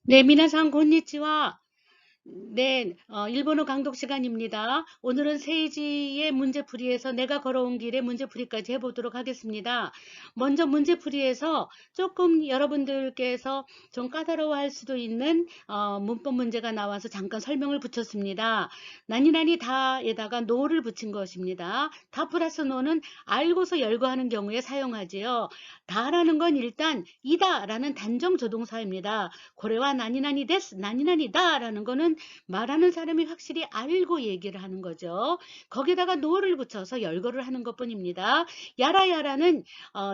네, 미나상 곤니치와. 네, 일본어 강독 시간입니다. 오늘은 세이지의 문제풀이에서 내가 걸어온 길에 문제풀이까지 해보도록 하겠습니다. 먼저 문제풀이에서 조금 여러분들께서 좀 까다로워할 수도 있는 문법 문제가 나와서 잠깐 설명을 붙였습니다. 나니나니 다에다가 노를 붙인 것입니다. 다 플러스 노는 알고서 열거하는 경우에 사용하지요. 다라는 건 일단 이다라는 단정 조동사입니다. 고래와 나니나니 데스, 나니나니다 라는 거는 말하는 사람이 확실히 알고 얘기를 하는 거죠. 거기다가 노를 붙여서 열거를 하는 것뿐입니다. 야라야라는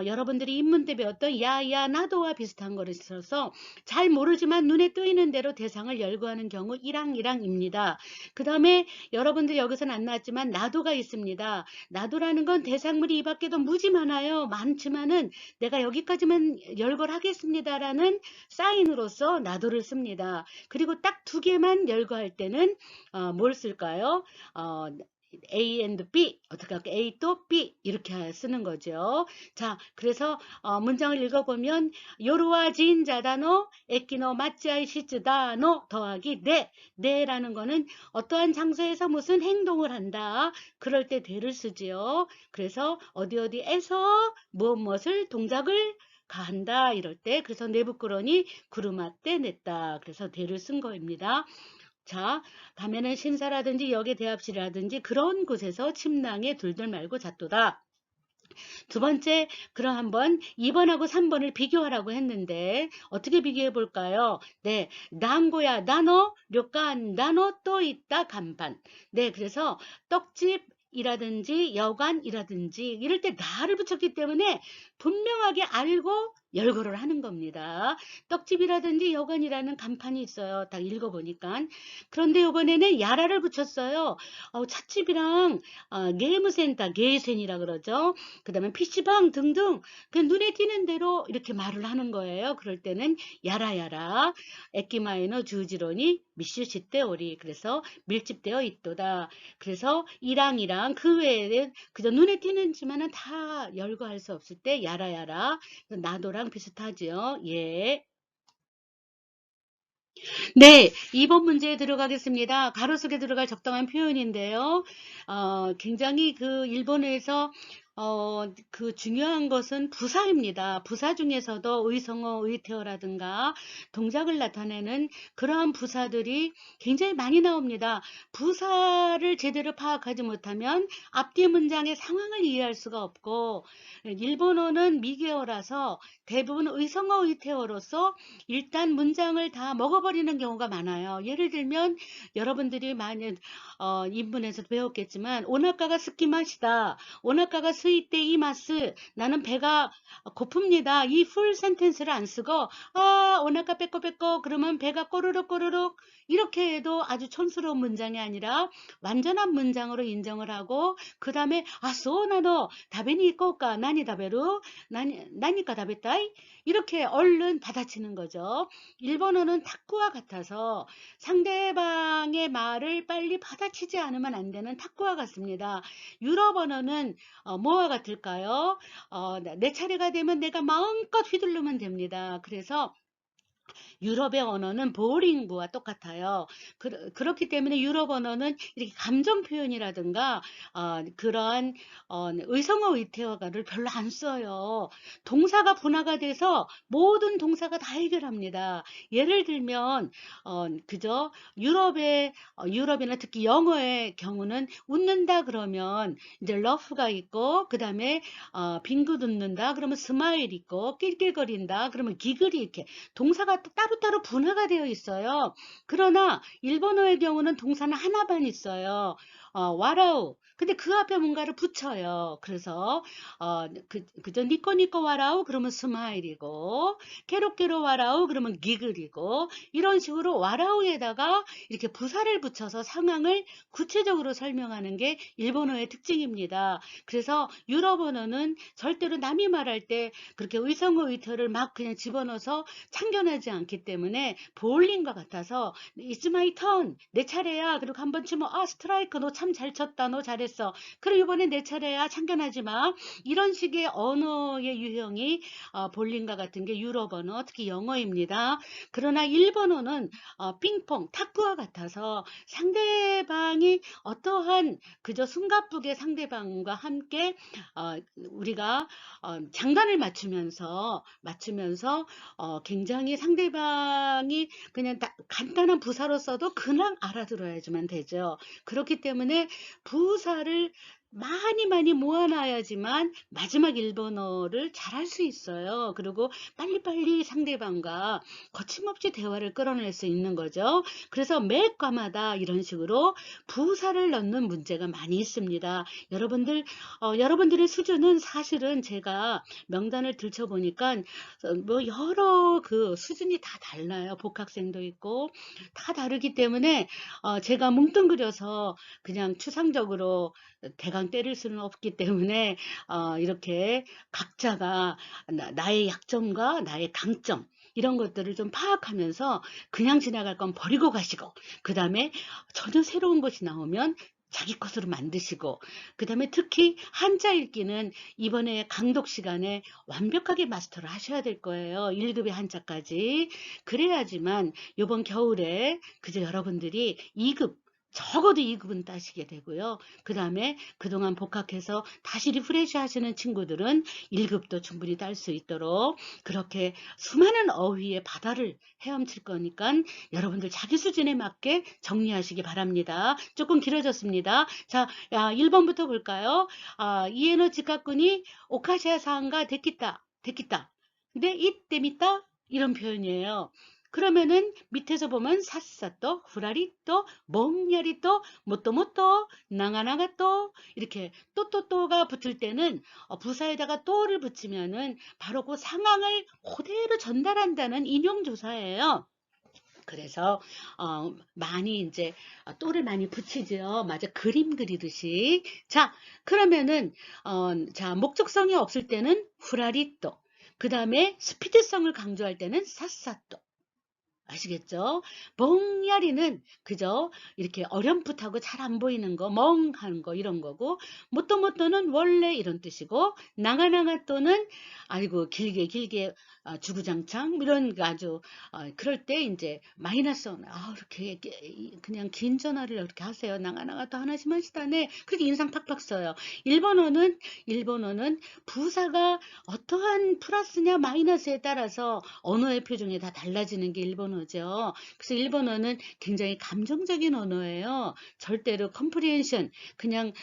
여러분들이 인문 때 배웠던 야야 나도와 비슷한 거를 써서 잘 모르지만 눈에 뜨이는 대로 대상을 열거하는 경우 이랑이랑입니다. 그 다음에 여러분들 여기서는 안 나왔지만 나도가 있습니다. 나도라는 건 대상물이 이 밖에도 무지 많아요. 많지만은 내가 여기까지만 열거를 하겠습니다라는 사인으로서 나도를 씁니다. 그리고 딱 두 개만 열거할 때는 뭘 쓸까요? A and B 어떻게 할까? A 또 B 이렇게 쓰는 거죠. 자, 그래서 문장을 읽어보면 요루와 진자다노 에키노 마치아이 시즈다노 더하기 네. 네라는 거는 어떠한 장소에서 무슨 행동을 한다. 그럴 때 대를 쓰지요. 그래서 어디에서 무엇을 동작을 가한다 이럴 때 그래서 내부끄러니 구르마떼 냈다. 그래서 대를 쓴 거입니다. 자, 가면은 신사라든지 역의 대합실이라든지 그런 곳에서 침낭에 둘둘 말고 잣도다. 두 번째, 그럼 한번 2번하고 3번을 비교하라고 했는데 어떻게 비교해 볼까요? 네, 난고야, 나노, 료칸, 나노 또 있다, 간판. 네, 그래서 떡집 이라든지 여관이라든지 이럴 때 나를 붙였기 때문에 분명하게 알고 열거를 하는 겁니다. 떡집이라든지 여관이라는 간판이 있어요. 딱 읽어보니까. 그런데 이번에는 야라를 붙였어요. 찻집이랑 게임센터, 게이센이라 그러죠. 그 다음에 PC방 등등 그 눈에 띄는 대로 이렇게 말을 하는 거예요. 그럴 때는 야라야라 에키마에너 주지로니 미슈시때 오리 그래서 밀집되어 있도다. 그래서 이랑이랑 그 외에는 그저 눈에 띄는지만은 다 열거할 수 없을 때 야라야라 나도랑 비슷하죠. 예. 네, 2번 문제에 들어가겠습니다. 가로속에 들어갈 적당한 표현인데요. 굉장히 그 일본에서 그 중요한 것은 부사입니다. 부사 중에서도 의성어, 의태어라든가 동작을 나타내는 그러한 부사들이 굉장히 많이 나옵니다. 부사를 제대로 파악하지 못하면 앞뒤 문장의 상황을 이해할 수가 없고 일본어는 미개어라서 대부분 의성어, 의태어로서 일단 문장을 다 먹어버리는 경우가 많아요. 예를 들면 여러분들이 많이 인문에서 배웠겠지만 오나카가 스키마시다. 오나카가 스이테 이마스. 나는 배가 고픕니다. 이 풀 센텐스를 안 쓰고 오나카 빼꼬빼꼬 그러면 배가 꼬르륵 꼬르륵 이렇게 해도 아주 촌스러운 문장이 아니라 완전한 문장으로 인정을 하고 그 다음에 소나노 다베니 이꼬까 나니 다베루 나니까 다베타이 이렇게 얼른 받아치는 거죠. 일본어는 탁구와 같아서 상대방의 말을 빨리 받아치지 않으면 안 되는 탁구와 같습니다. 유럽 언어는 뭐와 같을까요? 내 차례가 되면 내가 마음껏 휘두르면 됩니다. 그래서 유럽의 언어는 보링부와 똑같아요. 그렇기 때문에 유럽 언어는 이렇게 감정 표현이라든가 그러한 의성어 의태어가를 별로 안 써요. 동사가 분화가 돼서 모든 동사가 다 해결합니다. 예를 들면 그저 유럽이나 특히 영어의 경우는 웃는다 그러면 이제 러프가 있고 그 다음에 빙긋 웃는다 그러면 스마일 있고 낄낄거린다 그러면 기글이 이렇게 동사가 따로따로 분화가 되어 있어요. 그러나 일본어의 경우는 동사는 하나만 있어요. 와라우. 근데 그 앞에 뭔가를 붙여요. 그래서 그저 니꼬니꼬 와라우 그러면 스마일이고 케로케로 와라우 그러면 기글이고 이런 식으로 와라우에다가 이렇게 부사를 붙여서 상황을 구체적으로 설명하는 게 일본어의 특징입니다. 그래서 유럽 언어는 절대로 남이 말할 때 그렇게 의성어 의터를 막 그냥 집어넣어서 참견하지 않기 때문에 보울링과 같아서 It's my turn 내 차례야 그리고 한번 치면 스트라이크 참 잘 쳤다. 너 잘했어. 그럼 이번에 내 차례야. 참견하지 마. 이런 식의 언어의 유형이 볼링과 같은 게 유럽 언어, 특히 영어입니다. 그러나 일본어는 핑퐁, 탁구와 같아서 상대방이 어떠한 그저 숨가쁘게 상대방과 함께 우리가 장단을 맞추면서 굉장히 상대방이 그냥 간단한 부사로 써도 그냥 알아들어야지만 되죠. 그렇기 때문에 부사를 많이 모아놔야지만 마지막 일본어를 잘할 수 있어요. 그리고 빨리빨리 상대방과 거침없이 대화를 끌어낼 수 있는 거죠. 그래서 매 과마다 이런 식으로 부사를 넣는 문제가 많이 있습니다. 여러분들의 수준은 사실은 제가 명단을 들춰보니까 뭐 여러 그 수준이 다 달라요. 복학생도 있고 다 다르기 때문에 제가 뭉뚱그려서 그냥 추상적으로 대강 때릴 수는 없기 때문에 이렇게 각자가 나의 약점과 나의 강점 이런 것들을 좀 파악하면서 그냥 지나갈 건 버리고 가시고 그 다음에 전혀 새로운 것이 나오면 자기 것으로 만드시고 그 다음에 특히 한자 읽기는 이번에 강독 시간에 완벽하게 마스터를 하셔야 될 거예요. 1급의 한자까지. 그래야지만 이번 겨울에 그저 여러분들이 2급 적어도 2급은 따시게 되고요. 그 다음에 그동안 복학해서 다시 리프레시 하시는 친구들은 1급도 충분히 딸 수 있도록 그렇게 수많은 어휘의 바다를 헤엄칠 거니까 여러분들 자기 수준에 맞게 정리하시기 바랍니다. 조금 길어졌습니다. 자, 1번부터 볼까요? 이에노 지카쿠니 오카시아 사항가 데키타. 근데 이때미다 이런 표현이에요. 그러면은 밑에서 보면 사사또, 후라리또, 멍야리또, 모또모또, 나가나가또 이렇게 또가 붙을 때는 부사에다가 또를 붙이면은 바로 그 상황을 그대로 전달한다는 인용조사예요. 그래서 많이 이제 또를 많이 붙이죠. 맞아, 그림 그리듯이. 자, 그러면은 자, 목적성이 없을 때는 후라리또. 그 다음에 스피드성을 강조할 때는 사사또. 아시겠죠? 멍야리는 그저 이렇게 어렴풋하고 잘 안 보이는 거, 멍한 거 이런 거고, 모또모또는 원래 이런 뜻이고, 나가나가또는 아이고 길게 주구장창 이런 아주 그럴 때 이제 마이너스 이렇게 그냥 긴 전화를 이렇게 하세요. 나가나가또 하나씩 하시다네. 그렇게 인상 팍팍 써요. 일본어는 부사가 어떠한 플러스냐 마이너스에 따라서 언어의 표정이 다 달라지는 게 일본어죠. 그래서 일본어는 굉장히 감정적인 언어예요. 절대로 컴프리hen션 그냥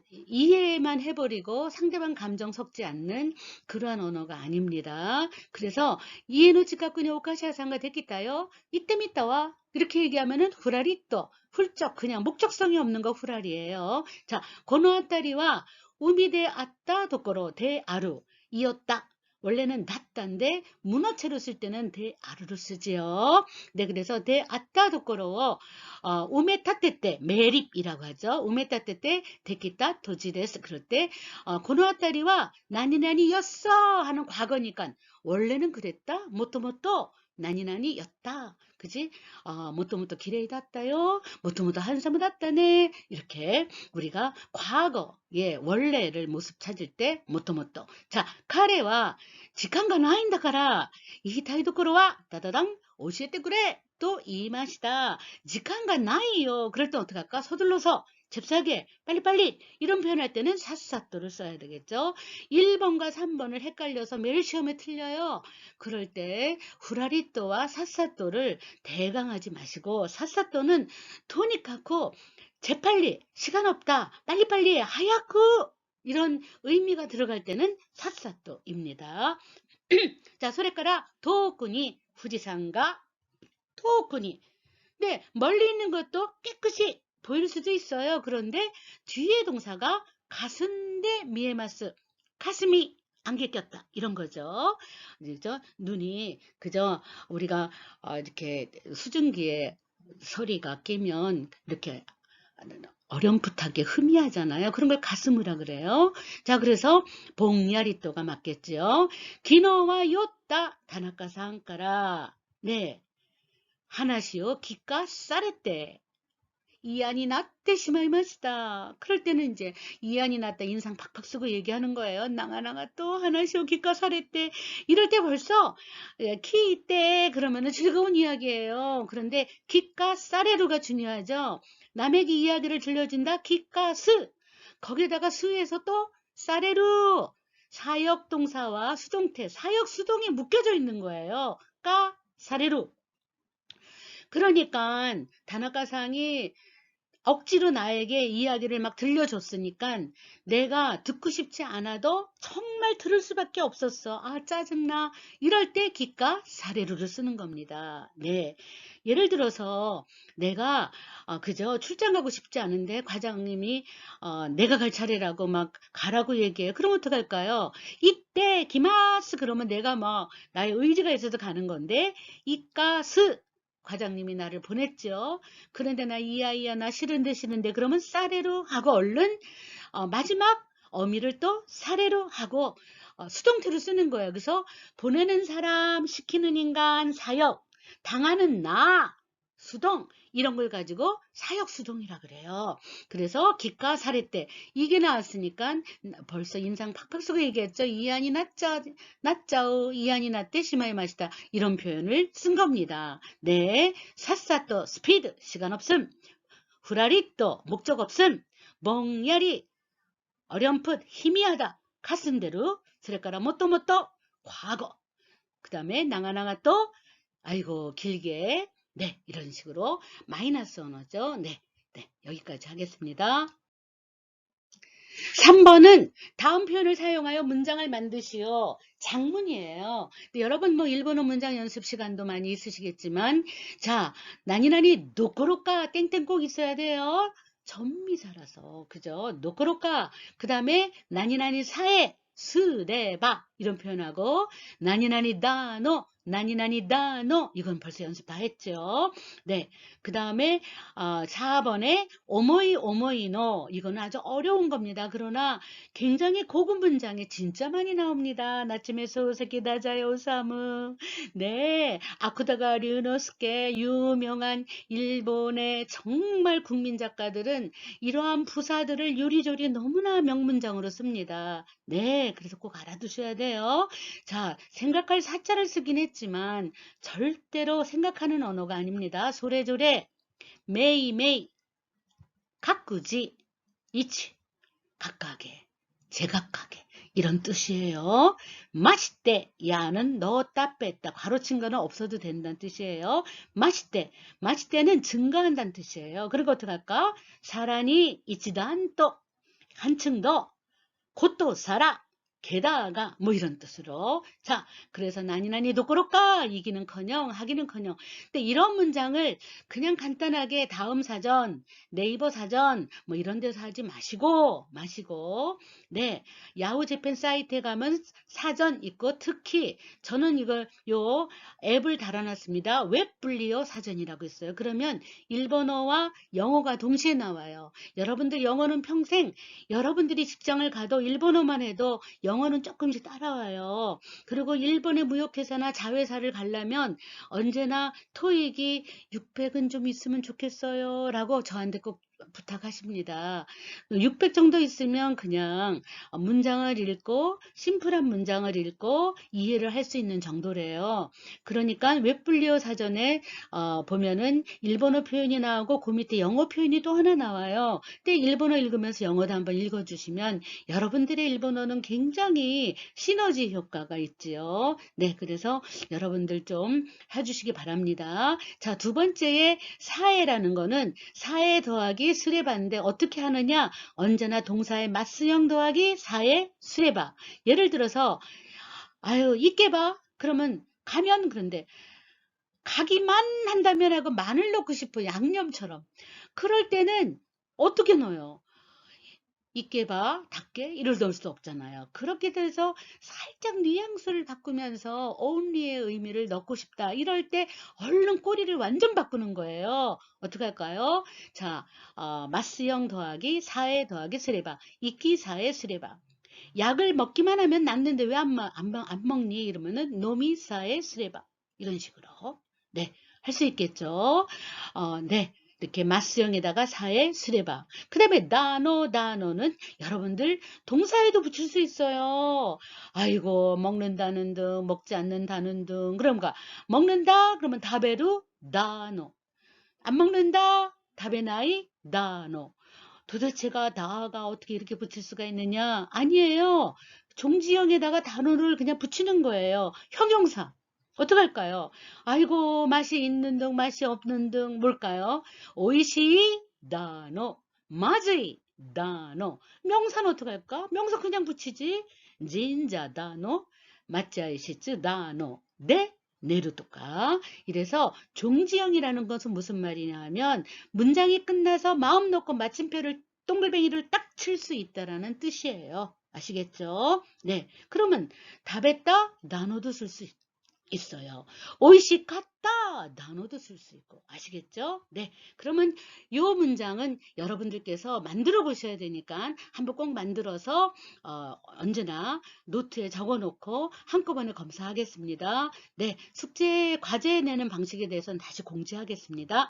이해만 해버리고 상대방 감정 섞지 않는 그러한 언어가 아닙니다. 그래서 이에노 치카쿠니 오카시아 상가 데키타요. 이때미따와 이렇게 얘기하면은 후라리또 훌쩍 그냥 목적성이 없는 거 후라리예요. 자, 고노아타리와 우미데 아따 도코로 대아루 이었다. 원래는 낫다인데 문어체로 쓸 때는 대아루로 쓰지요. 네, 그래서 대아따 도코로 우메타테때 매립이라고 하죠. 우메타테때 데키타 도지데스 그럴 때 고노아타리와 나니나니였어 하는 과거니까 원래는 그랬다. 모토모토 나니나니였다. 그지? 모토모토 기레이 닿다요. 모토모토 한사무 닿다네. 이렇게 우리가 과거의 원래를 모습 찾을 때 모토모토. 자, 카레와 지칸가 나인다から行きたいところは다다당教えてくれ또 이 맛이다. 지칸가 나이요. 그럴 때 어떻게 할까? 서둘러서 잽싸게 빨리빨리 이런 표현할 때는 사사또를 써야 되겠죠. 1번과 3번을 헷갈려서 매일 시험에 틀려요. 그럴 때 후라리또와 사사또를 대강하지 마시고 사사또는 토니카코 재빨리 시간 없다 빨리빨리 하야쿠 이런 의미가 들어갈 때는 사사또입니다. 자, 소래가라 도쿠니 후지산가 토쿠니 네, 멀리 있는 것도 깨끗이 보일 수도 있어요. 그런데 뒤에 동사가 가슴대 미에마스 가슴이 안개 꼈다 이런 거죠. 그죠? 눈이 그저 우리가 이렇게 수증기에 서리가 끼면 이렇게 어렴풋하게 흐미하잖아요. 그런 걸 가슴이라 그래요. 자, 그래서 봉야리또가 맞겠죠. 기노와 요따 다나카 상가라 네. 하나시오 기가 싸랬대 이안이 났대 시마이마시다. 그럴 때는 이제 이안이 났다 인상 팍팍 쓰고 얘기하는 거예요. 나가나가 또 하나시오 기가 살했대. 이럴 때 벌써 키 있대 그러면은 즐거운 이야기예요. 그런데 기가 사레루가 중요하죠. 남에게 이야기를 들려준다. 기가 스. 거기에다가 스에서 또 사레루. 사역 동사와 수동태, 사역 수동이 묶여져 있는 거예요. 까 사레루. 그러니까 다나카상이 억지로 나에게 이야기를 막 들려줬으니까 내가 듣고 싶지 않아도 정말 들을 수밖에 없었어. 아, 짜증나. 이럴 때 기가 사레루를 쓰는 겁니다. 네. 예를 들어서 내가 그저 출장 가고 싶지 않은데 과장님이 내가 갈 차례라고 막 가라고 얘기해요. 그럼 어떡할까요? 이때 기마스 그러면 내가 뭐 나의 의지가 있어서 가는 건데 이까스 과장님이 나를 보냈죠. 그런데 나 이야이야 나 싫은데 그러면 사례로 하고 얼른 마지막 어미를 또 사례로 하고 수동태로 쓰는 거예요. 그래서 보내는 사람, 시키는 인간, 사역, 당하는 나, 수동 이런 걸 가지고 사역 수동이라 그래요. 그래서 기가 사례 때 이게 나왔으니까 벌써 인상 팍팍 쓰고 얘기했죠. 이안이 났자오 이안이 났대 심하게 마시다 이런 표현을 쓴 겁니다. 네, 샅샅또 스피드 시간 없음 후라리또 목적 없음 멍야리 어렴풋 희미하다 가슴대로 스레까라 못도 과거 그 다음에 나가나가 또 아이고 길게 네 이런 식으로 마이너스 언어죠. 네, 네 여기까지 하겠습니다. 3번은 다음 표현을 사용하여 문장을 만드시오. 장문이에요. 여러분 뭐 일본어 문장 연습 시간도 많이 있으시겠지만 자 나니나니 노코로까 땡땡 꼭 있어야 돼요. 전미사라서 그죠? 노코로까 그 다음에 나니나니 사에 스레바 이런 표현하고 나니나니 다노 나니나니 다노 이건 벌써 연습 다 했죠. 네, 그 다음에 4번에 오모이노 이거는 아주 어려운 겁니다. 그러나 굉장히 고급 문장이 진짜 많이 나옵니다. 나츠메 소세키 다자요 오사무 네 아쿠다가 류노스케 유명한 일본의 정말 국민 작가들은 이러한 부사들을 요리조리 너무나 명문장으로 씁니다. 네 그래서 꼭 알아두셔야 돼요. 자 생각할 사자를 쓰긴 했지만 절대로 생각하는 언어가 아닙니다. 소래조래 매이매이 가꾸지 이치 각각의 제각각의 이런 뜻이에요. 맛있대 야는 넣었다 뺐다 가로친 거는 없어도 된다는 뜻이에요. 맛있대 맛있대는 증가한다는 뜻이에요. 그리고 어떻게 할까? 사라니 이치단또 한층 더 곧도 살아 게다가 뭐 이런 뜻으로 자 그래서 나니나니 도꼬로까 이기는커녕 하기는커녕 근데 이런 문장을 그냥 간단하게 다음 사전 네이버 사전 뭐 이런 데서 하지 마시고 네 야후 재팬 사이트에 가면 사전 있고 특히 저는 이걸 요 앱을 달아놨습니다. 웹분리어 사전이라고 있어요. 그러면 일본어와 영어가 동시에 나와요. 여러분들 영어는 평생 여러분들이 직장을 가도 일본어만 해도 영어는 조금씩 따라와요. 그리고 일본의 무역회사나 자회사를 가려면 언제나 토익이 600은 좀 있으면 좋겠어요. 라고 저한테 꼭 부탁하십니다. 600 정도 있으면 그냥 문장을 읽고 심플한 문장을 읽고 이해를 할 수 있는 정도래요. 그러니까 웹분리어 사전에 보면은 일본어 표현이 나오고 그 밑에 영어 표현이 또 하나 나와요. 근데 일본어 읽으면서 영어도 한번 읽어주시면 여러분들의 일본어는 굉장히 시너지 효과가 있지요. 네, 그래서 여러분들 좀 해주시기 바랍니다. 자, 두 번째에 사에라는 거는 사에 더하기 수레바인데 어떻게 하느냐? 언제나 동사의 맞수형 더하기 사에 수레바. 예를 들어서 아유 이깨봐 그러면 가면 그런데 가기만 한다면 하고 마늘 넣고 싶어 양념처럼 그럴 때는 어떻게 넣어요? 이깨봐 닭게 이를 넣을 수 없잖아요. 그렇게 돼서 살짝 뉘앙스를 바꾸면서 only의 의미를 넣고 싶다 이럴 때 얼른 꼬리를 완전 바꾸는 거예요. 어떻게 할까요? 자 마스형 더하기 사에 더하기 스레바 이끼 사에 스레바 약을 먹기만 하면 낫는데 왜 안 먹니? 이러면은 노미사의 스레바 이런 식으로 네 할 수 있겠죠. 네 이렇게 마스형에다가 사에 스레바. 그 다음에 다노는 여러분들 동사에도 붙일 수 있어요. 아이고 먹는다는 등, 먹지 않는다는 등. 그런가 먹는다 그러면 다베루 다노. 안 먹는다 다베 나이 다노. 도대체가 다가 어떻게 이렇게 붙일 수가 있느냐? 아니에요. 종지형에다가 단어를 그냥 붙이는 거예요. 형용사. 어떡할까요? 아이고 맛이 있는 등 맛이 없는 등 뭘까요? 오이시 다노 마즈이 다노. 명사는 어떡할까? 명사 그냥 붙이지. 진자 다노 마짜이시츠 다노 네 네루토까. 이래서 종지형이라는 것은 무슨 말이냐 하면 문장이 끝나서 마음 놓고 마침표를 동글뱅이를 딱 칠 수 있다라는 뜻이에요. 아시겠죠? 네. 그러면 답했다 나눠도 쓸 수 있어요. 오이시 같다 나눠도 쓸 수 있고. 아시겠죠? 네. 그러면 이 문장은 여러분들께서 만들어 보셔야 되니까 한번 꼭 만들어서 언제나 노트에 적어 놓고 한꺼번에 검사하겠습니다. 네. 숙제 과제 내는 방식에 대해서는 다시 공지하겠습니다.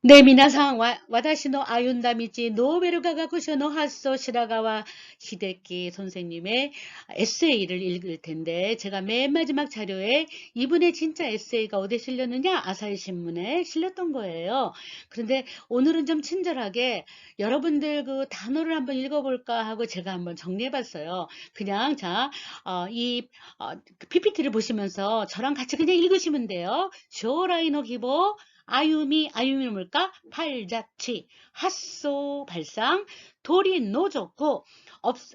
네, 미나상 와다시노 아윤다미지 노베ル가 가쿠쇼노 하소 시라가와 히데키 선생님의 에세이를 읽을 텐데 제가 맨 마지막 자료에 이분의 진짜 에세이가 어디에 실렸느냐? 아사히 신문에 실렸던 거예요. 그런데 오늘은 좀 친절하게 여러분들 그 단어를 한번 읽어볼까 하고 제가 한번 정리해봤어요. 그냥 이 PPT를 보시면서 저랑 같이 그냥 읽으시면 돼요. 쇼라이노 기보 아유미는 뭘까? 팔자취, 핫소, 발상, 돌이 노졌고,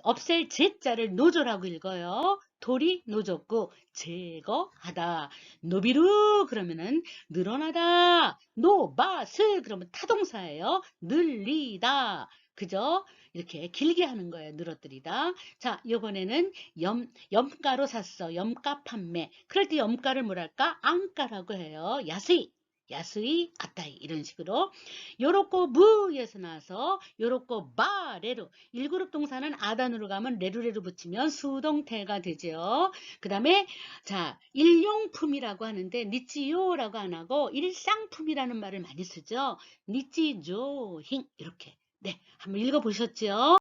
없앨 제자를 노조라고 읽어요. 돌이 노졌고, 제거하다. 노비루, 그러면은 늘어나다. 노바스, 그러면 타동사예요. 늘리다. 그죠? 이렇게 길게 하는 거예요. 늘어뜨리다. 자, 이번에는 염가로 샀어. 염가 판매. 그럴 때 염가를 뭐랄까? 안가라고 해요. 야스이 아따이 이런 식으로 요렇고 무에서 나와서 요렇고 바레루 1그룹 동사는 아단으로 가면 레루레루 붙이면 수동태가 되죠. 그 다음에 자 일용품이라고 하는데 니치요라고 안 하고 일상품이라는 말을 많이 쓰죠. 니치조힝 이렇게 네 한번 읽어보셨죠?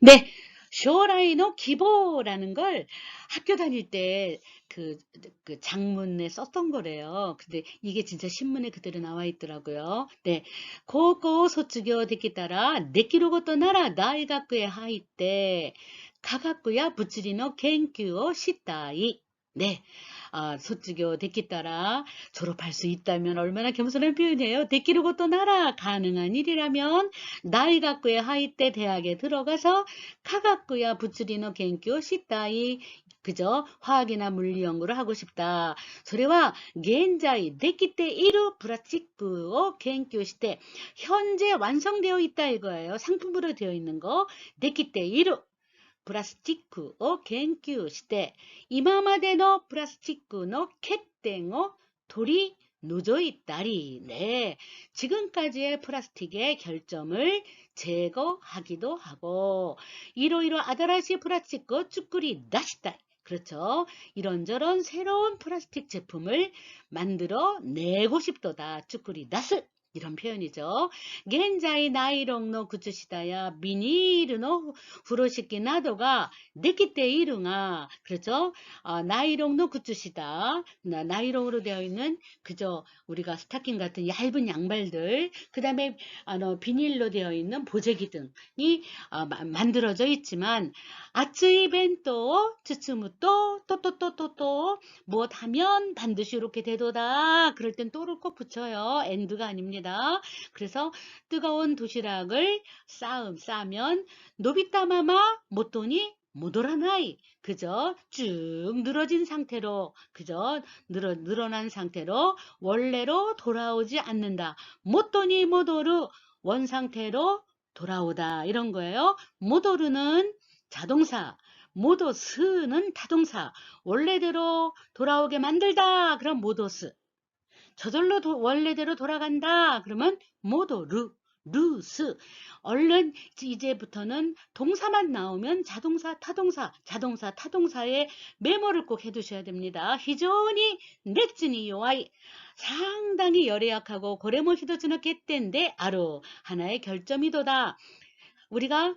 네, 쇼라이노 기보라는 걸 학교 다닐 때 그 장문에 썼던 거래요. 근데 이게 진짜 신문에 그대로 나와 있더라고요. 네, 고고 소츠교 됐기 따라 내키로고또 나라 나이가쿠에 하이때 가가쿠야 부츠리노 겐큐오 시타이. 네,卒業 됐기 따라 졸업할 수 있다면 얼마나 겸손한 표현이에요. 데키르고또 나라 가능한 일이라면 나이가쿠에 하이때 대학에 들어가서 카가쿠야 부츠리노 겐큐 시타이 그저 화학이나 물리 연구를 하고 싶다. それは 現在 できて 이루 프라치쿠 겐큐 시대 현재 완성되어 있다 이거예요. 상품으로 되어 있는 거. できて 이루 プラスチックを研究して今までのプラスチックの欠点を取り除いたり, 네, 지금까지의 플라스틱의 결점을 제거하기도 하고, 이로이로 아다라시 플라스틱 쭈꾸리 다시다. 그렇죠. 이런저런 새로운 플라스틱 제품을 만들어 내고 싶도다. 쭈꾸리 다스. 이런 표현이죠. 現在 나이롱노 구츠시다야 비닐노 후로시키 나도가 데키테이루가 그렇죠? 나이롱노 구츠시다. 나이롱으로 되어 있는 그저 우리가 스타킹 같은 얇은 양발들 그 다음에 비닐로 되어 있는 보재기 등이 만들어져 있지만 아츠이 벤또 츠츠무또 또또또또또 무엇하면 반드시 이렇게 되도다. 그럴 땐 또를 꼭 붙여요. 엔드가 아닙니다. 그래서 뜨거운 도시락을 싸면 노비타마마 못돈이 모도라나이 그저 쭉 늘어진 상태로 그저 늘어난 상태로 원래로 돌아오지 않는다. 못돈이 모도르 원상태로 돌아오다 이런 거예요. 모도르는 자동사 모도스는 타동사 원래대로 돌아오게 만들다 그럼 모도스 저절로 원래대로 돌아간다. 그러면 모도르. 루스. 얼른 이제부터는 동사만 나오면 자동사, 타동사, 자동사, 타동사에 메모를 꼭 해두셔야 됩니다. 히조니 넥즈니 요아이. 상당히 열애약하고 고래모 히도즈노 겟텐데 아루. 하나의 결점이도다. 우리가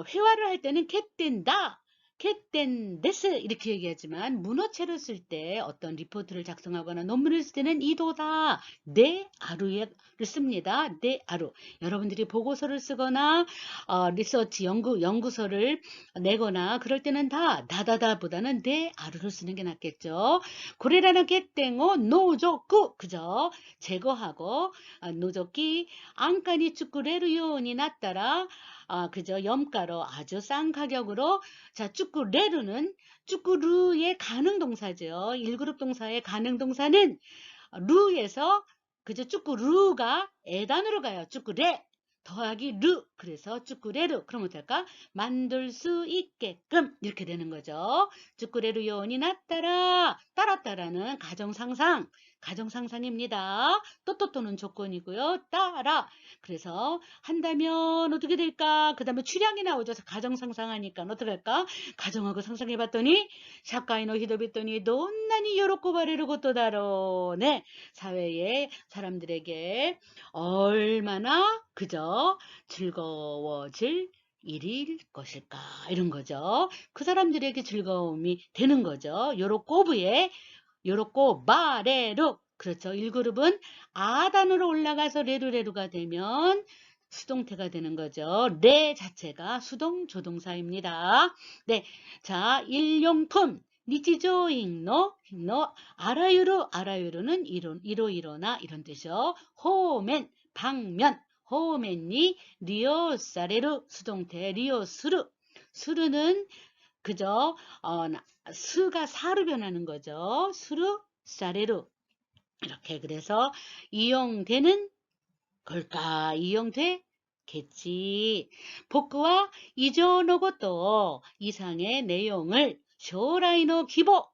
회화를 할 때는 겟텐다. 겟텐데스 이렇게 얘기하지만 문어체를 쓸 때 어떤 리포트를 작성하거나 논문을 쓸 때는 이도다 네 아루를 씁니다. 네 아루. 여러분들이 보고서를 쓰거나 리서치 연구서를 내거나 그럴 때는 다 다다다보다는 네 아루를 쓰는 게 낫겠죠. 고래라는 겟땡오 노조쿠 그죠? 제거하고 노조키 안간이 쭈꾸레르요니 났다라 그죠? 염가로 아주 싼 가격으로 자, 쭈꾸레르는 쭈꾸루의 가능동사죠. 1그룹 동사의 가능동사는 루에서 그죠? 쭈꾸루가 에단으로 가요. 쭈꾸레 더하기 루 그래서 쭈꾸레루 그럼 어떨까? 만들 수 있게끔 이렇게 되는 거죠. 쭈꾸레루 요원이 따라는 가정상상입니다. 또는 조건이고요. 따라 그래서 한다면 어떻게 될까? 그 다음에 추량이 나오죠. 가정상상하니까 어떻게 할까? 가정하고 상상해봤더니 샤카이노 히도비토니 논난이 요로코바레르 것도 다로 네 사회의 사람들에게 얼마나 그저 즐거워질 일일 것일까 이런 거죠. 그 사람들에게 즐거움이 되는 거죠. 요로꼬 바레루 그렇죠. 1그룹은 아단으로 올라가서 레루레루가 되면 수동태가 되는 거죠. 레 자체가 수동 조동사입니다. 네, 자 일용품 니치조잉노 아라유루는 이로나 이런 뜻이요. 호멘 방면 호멘이 리오사레루 수동태 리오스루 수르는 그죠? 스가 사로 변하는 거죠. 수루 사레루 이렇게 그래서 이용되는 걸까? 이용되겠지. 복구와 이전의 것도 이상의 내용을 쇼라이노 기보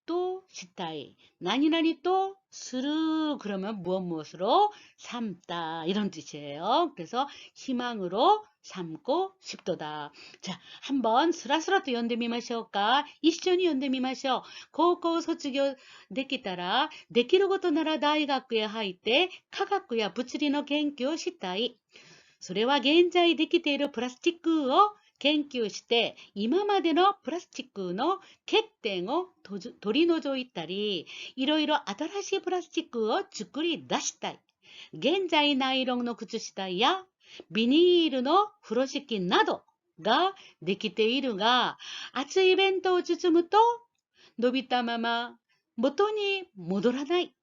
또 시타이 나니나니 또 스르 그러면 무엇으로 삼다 이런 뜻이에요. 그래서 희망으로 삼고 싶도다. 자, 한번 스라스라또 연대미 마셔까? 이시전이 연대미 마셔. 고고 소치교 내기 따라 내키를 것도 나라 다이학교에 하이때 카가쿠야 부츠리노 겐교 시타이 それは現在できているプラスチックを研究して今までのプラスチックの欠点を取り除いたりいろいろ新しいプラスチックを作り出したい。現在ナイロンの靴下やビニールの風呂敷などができているが熱い弁当を包むと伸びたまま元に戻らない。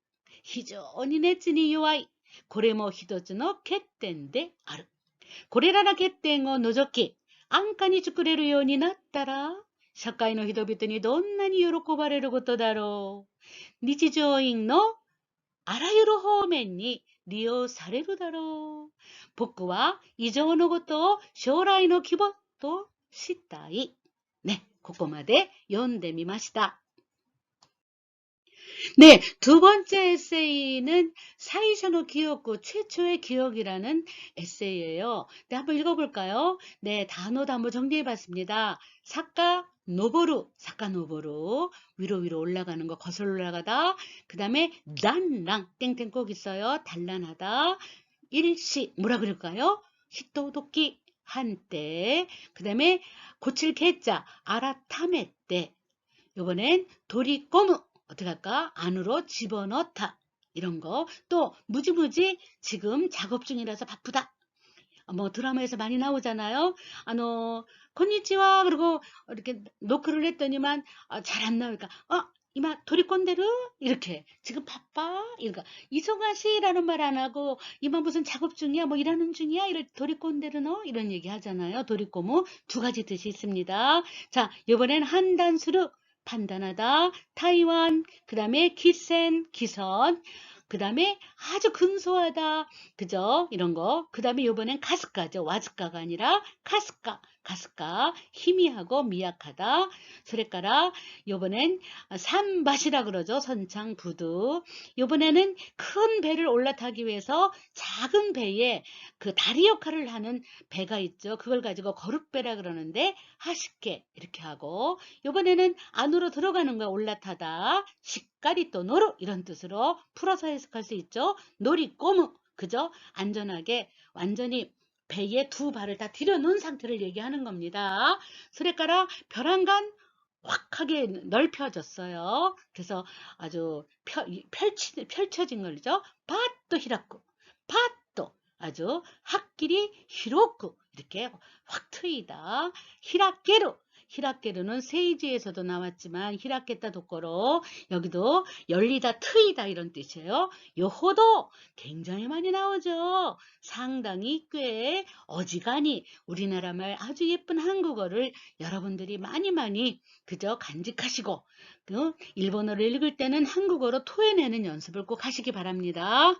非常に熱に弱い。これも一つの欠点である。これらの欠点を除き、安価に作れるようになったら、社会の人々にどんなに喜ばれることだろう。日常員のあらゆる方面に利用されるだろう。僕は以上のことを将来の希望としたい。ね、ここまで読んでみました。 네, 두 번째 에세이는 사이셔노 기억구 최초의 기억이라는 에세이예요. 네, 한번 읽어볼까요? 네, 단어 정리해봤습니다. 사카 노보루 위로 올라가는 거 거슬러 올라가다. 그 다음에 단랑 땡땡 꼭 있어요. 단란하다. 일시 뭐라 그럴까요? 히토도끼 한때. 그 다음에 고칠 개자 아라타메 때. 요번엔 도리꼬무 어떻게 할까? 안으로 집어넣다. 이런 거. 또 무지무지 지금 작업 중이라서 바쁘다. 뭐 드라마에서 많이 나오잖아요. 콘니치와 그리고 이렇게 노크를 했더니만 잘 안 나오니까 이마 도리꼰대르 이렇게 지금 바빠 이러니까 이송하시라는 말 안 하고 이마 무슨 작업 중이야 뭐 일하는 중이야 이럴 도리꼰대르 너 이런 얘기 하잖아요. 도리꼬무 두 가지 뜻이 있습니다. 자 이번엔 한 단수로 판단하다, 타이완, 그 다음에 기센, 기선, 그 다음에 아주 근소하다, 그죠? 이런 거. 그 다음에 요번엔 카스카죠. 와즈카가 아니라 카스카. 가스까 희미하고 미약하다. 소래까라 요번엔 산밭이라 그러죠. 선창부두. 요번에는 큰 배를 올라타기 위해서 작은 배에 그 다리 역할을 하는 배가 있죠. 그걸 가지고 거룻배라 그러는데 하쉽게 이렇게 하고, 요번에는 안으로 들어가는 거 올라타다. 식가리 또 노루 이런 뜻으로 풀어서 해석할 수 있죠. 놀이 꼬무, 그죠? 안전하게 완전히 배에 두 발을 다 들여놓은 상태를 얘기하는 겁니다. 소래까라 벼랑간 확하게 넓혀졌어요. 그래서 아주 펼쳐진 걸죠. 밭도 히라쿠, 밭도 아주 학길이 히로쿠 이렇게 확 트이다. 히라케루, 히라케루는 세이지에서도 나왔지만 히라케타 도코로 여기도 열리다 트이다 이런 뜻이에요. 요호도 굉장히 많이 나오죠. 상당히 꽤 어지간히 우리나라 말 아주 예쁜 한국어를 여러분들이 많이 그저 간직하시고 일본어를 읽을 때는 한국어로 토해내는 연습을 꼭 하시기 바랍니다.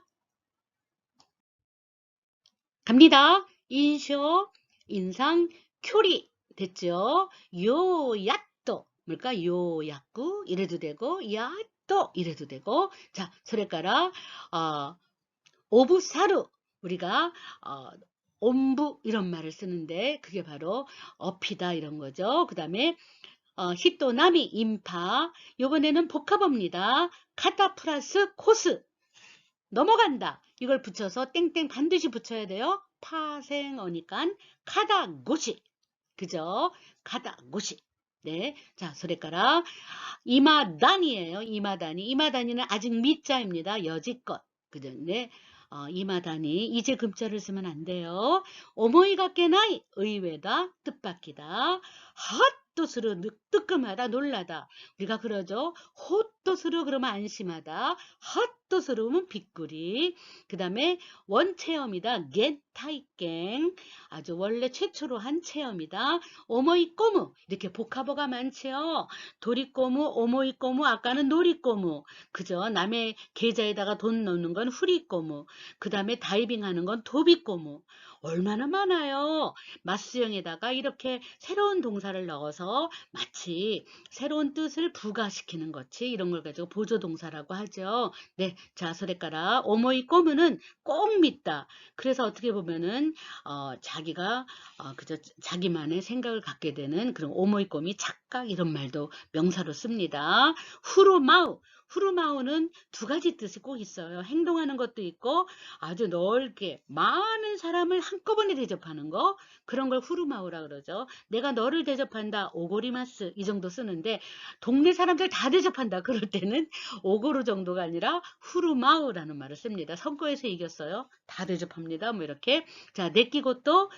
갑니다. 인쇼, 인상, 큐리 됐죠? 요야또 뭘까? 요야쿠 이래도 되고 야또 이래도 되고. 자, 소래까라 오부사루 우리가 옴부 이런 말을 쓰는데 그게 바로 업이다 이런 거죠. 그 다음에 히토나미 인파 요번에는 복합어입니다. 카타 플러스 코스 넘어간다. 이걸 붙여서 땡땡 반드시 붙여야 돼요. 파생어니까 카다고시 그죠? 카다고시. 네, 자 소래까라 이마단이에요. 이마단이. 이마단이는 아직 미자입니다. 여지껏. 그죠? 네. 이마단이 이제 금자를 쓰면 안 돼요. 오모이가게 나이 의외다 뜻밖이다. 헛도스르 뜨끔하다 놀라다. 우리가 그러죠. 헛도스르 그러면 안심하다. 헛도스르면 빗구리. 그 다음에 원체험이다. 겐타이갱 아주 원래 최초로 한 체험이다. 오모이꼬무 이렇게 복합어가 많지요. 도리꼬무, 오모이꼬무, 아까는 놀이꼬무. 그죠? 남의 계좌에다가 돈 넣는 건 후리꼬무. 그 다음에 다이빙하는 건 도비꼬무. 얼마나 많아요. 맞수형에다가 이렇게 새로운 동사를 넣어서 마치 새로운 뜻을 부가시키는 것이 이런 걸 가지고 보조동사라고 하죠. 네, 자 소래까라 오모이꼬무는 꼭 믿다. 그래서 어떻게 보면은 자기가 그저 자기만의 생각을 갖게 되는 그런 오모이꼬미 착각 이런 말도 명사로 씁니다. 후루마우 후루마우는 두 가지 뜻이 꼭 있어요. 행동하는 것도 있고 아주 넓게 많은 사람을 한꺼번에 대접하는 거 그런 걸 후루마우라 그러죠. 내가 너를 대접한다 오고리마스 이 정도 쓰는데 동네 사람들 다 대접한다 그럴 때는 오고루 정도가 아니라 후루마우라는 말을 씁니다. 선거에서 이겼어요. 다 대접합니다. 뭐 이렇게. 자 내끼고또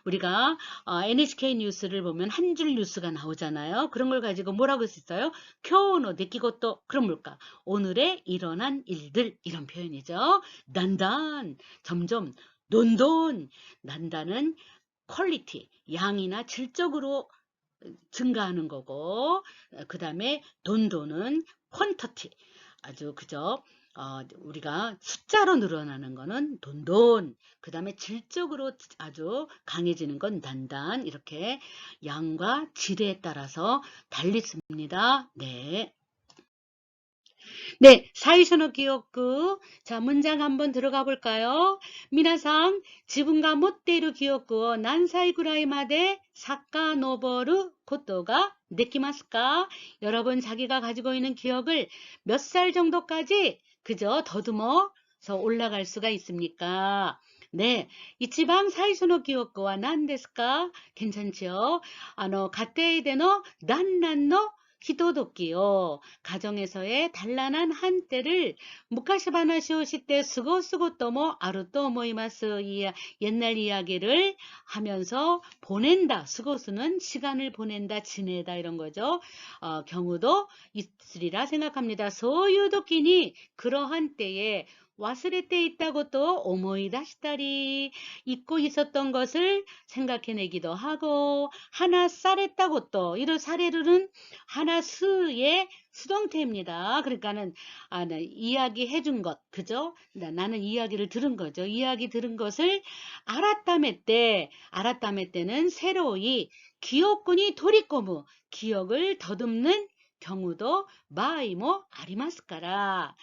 우리가 NHK 뉴스를 보면 한 줄 뉴스가 나오잖아요. 그런 걸 가지고 뭐라고 할 수 있어요? 교노 내끼고또 그럼 뭘까? 오늘의 일어난 일들 이런 표현이죠. 난단 점점 돈돈 난다는 퀄리티 양이나 질적으로 증가하는 거고 그 다음에 돈돈은 퀀터티 아주 그죠 우리가 숫자로 늘어나는 거는 돈돈 그 다음에 질적으로 아주 강해지는 건 단단 이렇게 양과 질에 따라서 달리습니다. 네. 네, 사이쇼노 기억구. 자, 문장 한번 들어가 볼까요? 미나상, 지분가 못대로 기억구, 난사이 구라이 마데 사카노보르 코토가 데키마스까? 여러분, 자기가 가지고 있는 기억을 몇 살 정도까지 그저 더듬어서 올라갈 수가 있습니까? 네, 이치방 사이소노 기억구와 난데스까? 괜찮죠? 가테이데노 난난노 히도도끼요. 가정에서의 단란한 한때를 무카시바나시오시 때 쓰고 또모 아루또 모이마스 옛날 이야기를 하면서 보낸다. 쓰고스는 시간을 보낸다, 지내다 이런 거죠. 경우도 있으리라 생각합니다. 소유도끼니 그러한 때에 와스레때 있다고 또 오모이다시다리 잊고 있었던 것을 생각해내기도 하고 하나 쌀했다고 또 이런 사례로는 하나 스의 수동태입니다. 그러니까는 나 이야기 해준 것 그죠? 나는 이야기를 들은 거죠. 이야기 들은 것을 알았다메 때는 새로이 기억꾼이 도리꼬무 기억을 더듬는 경우도 마이모 아리마스까라.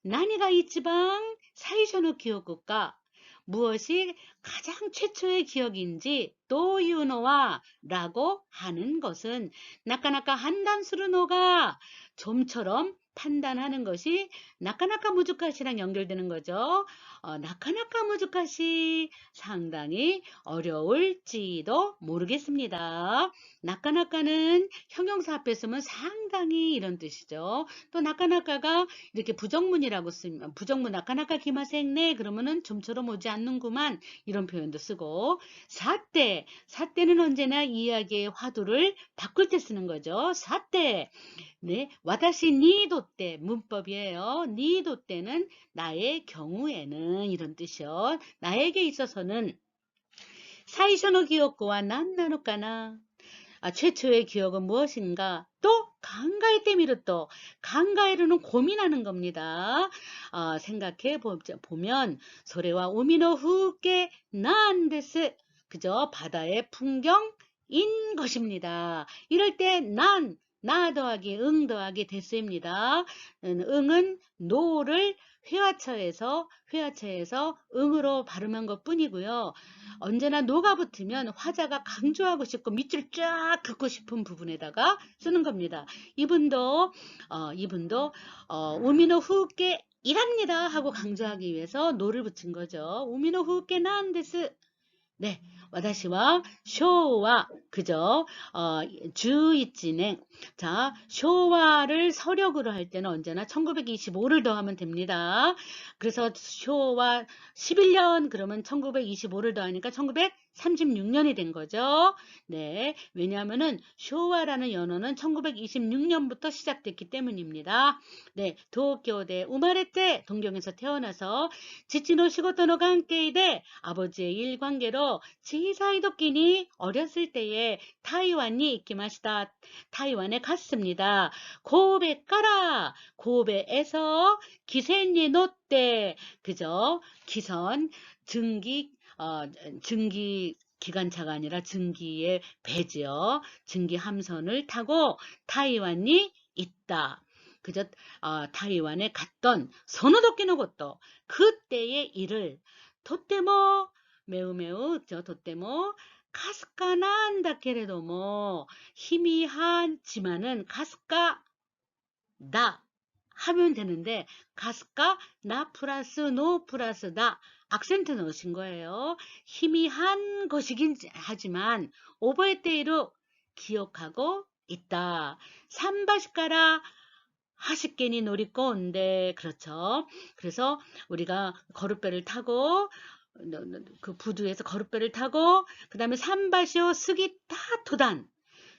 나니가 이치방 사이쇼의 기억일까? 무엇이 가장 최초의 기억인지 또유노와 라고 하는 것은 나카나카 한단스루노가 좀처럼 판단하는 것이 나카나카 무주카시랑 연결되는 거죠. 나카나카 무주카시 상당히 어려울지도 모르겠습니다. 나카나카는 형용사 앞에 쓰면 상당히 이런 뜻이죠. 또 나카나카가 이렇게 부정문이라고 쓰면 부정문 나카나카 기마생네 그러면은 좀처럼 오지 않는구만 이런 표현도 쓰고 사때는 언제나 이야기의 화두를 바꿀 때 쓰는 거죠. 사때 네, 와다시 니도 때 문법이에요. 니도 때는 나의 경우에는 이런 뜻이요. 나에게 있어서는 사이쇼노 기억과 난나노까나 최초의 기억은 무엇인가? 또 강가에 때미르 또 강가에로는 고민하는 겁니다. 생각해 보면 소래와 우미노 후께 난데스 그저 바다의 풍경인 것입니다. 이럴 때 나 더하기 응 더하기 데스입니다. 응은 노를 회화처에서 응으로 발음한 것 뿐이고요. 언제나 노가 붙으면 화자가 강조하고 싶고 밑줄 쫙 긋고 싶은 부분에다가 쓰는 겁니다. 이분도 우미노 후께 일합니다 하고 강조하기 위해서 노를 붙인 거죠. 우미노 후께 나은데스 네, 와다시와 쇼와 그죠? 주의진행. 자, 쇼와를 서력으로 할 때는 언제나 1925를 더하면 됩니다. 그래서 쇼와 11년 그러면 1925를 더하니까 1936년이 된 거죠. 네, 왜냐하면은 쇼와라는 연어는 1926년부터 시작됐기 때문입니다. 네, 도쿄대 우마레테 동경에서 태어나서 지치노 시고토노 관계에 아버지의 일 관계로 지사이도끼니 어렸을 때에 타이완이 이키마시다. 타이완에 갔습니다. 고베까라 고베에서 기센니 노떼 그죠? 기선 증기 기관차가 아니라 증기의 배지요. 증기 함선을 타고 타이완이 있다. 그저 타이완에 갔던 소노도끼노 것도 그때의 일을 도떼모 매우 도떼모 가스카난다 케레도모 희미하지만은 가스카 나 하면 되는데 가스카 나 플러스 노 플러스 나 악센트 넣으신 거예요. 희미한 것이긴 하지만 오버에테이로 기억하고 있다. 삼바시카라 하십개니 놀이꺼인데 그렇죠. 그래서 우리가 거룻배를 타고 그 부두에서 거룻배를 타고 그 다음에 삼바시오 스기타 도단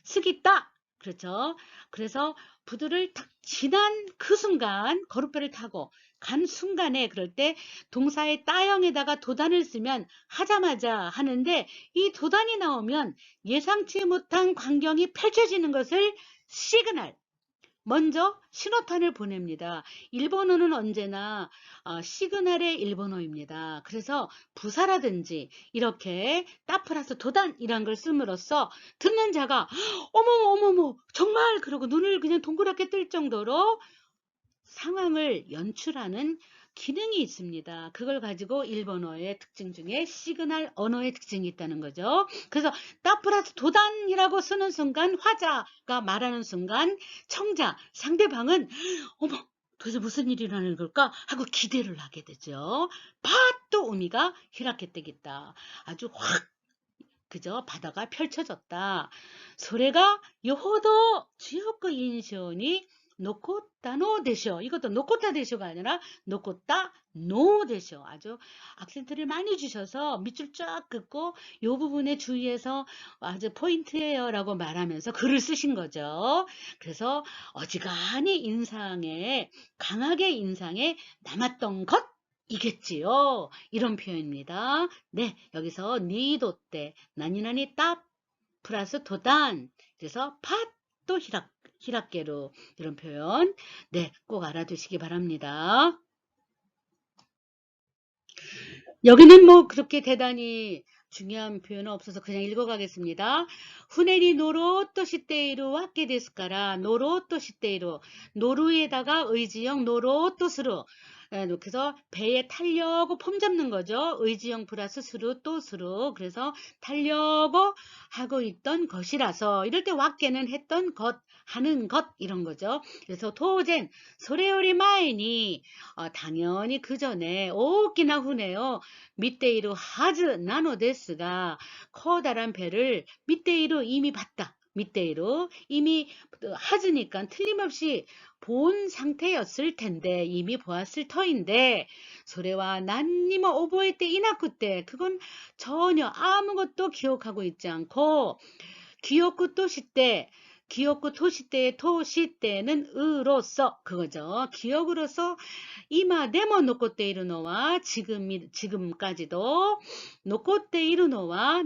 스기따 그렇죠. 그래서 부두를 딱 지난 그 순간 거룻배를 타고 간 순간에 그럴 때 동사의 따형에다가 도단을 쓰면 하자마자 하는데 이 도단이 나오면 예상치 못한 광경이 펼쳐지는 것을 시그널 먼저 신호탄을 보냅니다. 일본어는 언제나 시그널의 일본어입니다. 그래서 부사라든지 이렇게 따 플러스 도단 이란 걸 씀으로써 듣는 자가 어머머 정말 그러고 눈을 그냥 동그랗게 뜰 정도로 상황을 연출하는 기능이 있습니다. 그걸 가지고 일본어의 특징 중에 시그널 언어의 특징이 있다는 거죠. 그래서 따 플러스 도단이라고 쓰는 순간 화자가 말하는 순간 청자 상대방은 어머 도대체 무슨 일이 일어나는 걸까 하고 기대를 하게 되죠. 파또 의미가 히라케떼겠다. 아주 확 그저 바다가 펼쳐졌다. 소래가 요호도 주요그 인션이 노코타노 데쇼. 이것도 노코타 데쇼가 아니라 노코타 노 데쇼. 아주 악센트를 많이 주셔서 밑줄 쫙 긋고 요 부분에 주의해서 아주 포인트예요 라고 말하면서 글을 쓰신 거죠. 그래서 어지간히 강하게 인상에 남았던 것 이겠지요. 이런 표현입니다. 네, 여기서 니도 때 나니나니 따 플러스 도단. 그래서 팟도 히락게로 이런 표현. 네, 꼭 알아두시기 바랍니다. 여기는 뭐 그렇게 대단히 중요한 표현은 없어서 그냥 읽어가겠습니다. 후네리 노로또 시테이루 와케 데스까라 노로또 시테이루 노루에다가 의지형 노로또 스루 그래서 배에 타려고 폼 잡는 거죠. 의지형 플러스 스루 또 스루 그래서 타려고 하고 있던 것이라서 이럴 때 와케는 했던 것 하는 것 이런 거죠. 그래서 토젠 소레요리 마에니 당연히 그 전에 오키나 후네요. 밑데이로 하즈 나노데스가 커다란 배를 밑데이로 이미 봤다. 밑데이로 이미 하즈니까 틀림없이 본 상태였을 텐데 이미 보았을 터인데 소래와 난니모 오보에 때 이나쿠 때 그건 전혀 아무것도 기억하고 있지 않고 기억구 또시때 기억구 토시때의 토시때는 으로서 그거죠. 기억으로서 이마 데모 노코테 이루노와 지금까지도 노코테 이루노와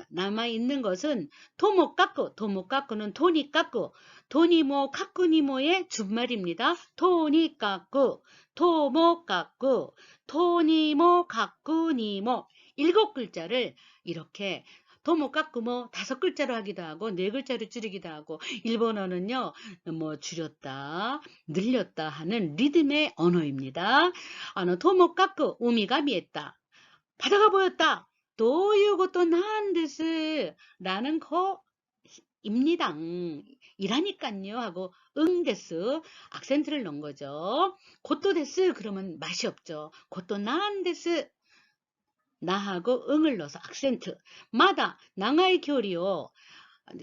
남아있는 것은 도모 깎고 돈이 깎고 돈이모 깎고니모의 준말입니다. 돈이 깎고 도모 깎고 돈이모 깎고니모 7글자를 이렇게 도모 깎고 5글자로 하기도 하고 4글자로 줄이기도 하고 일본어는요 뭐 줄였다 늘렸다 하는 리듬의 언어입니다. 도모 깎고 우미가 미했다. 바다가 보였다. 도유고또 나한데스 라는 거입니다. 이라니깐요 하고 응데스 악센트를 넣은 거죠. 곧또 데스 그러면 맛이 없죠. 곧또 나한데스 나하고 응을 넣어서 악센트. 마다 낭아이 교리요.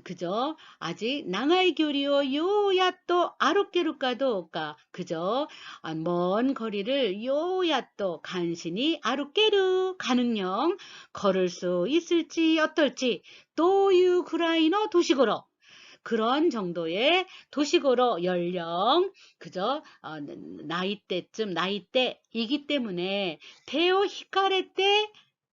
그죠? 아직 낭아이 교리요 요야 또 아루깨루까도까 그죠? 먼 거리를 요야 또 간신히 아루깨루 가능령 걸을 수 있을지 어떨지 또유 구라이너 도시고로 그런 정도의 도시고로 연령 그죠? 나이대이기 때문에 테오 히카레 때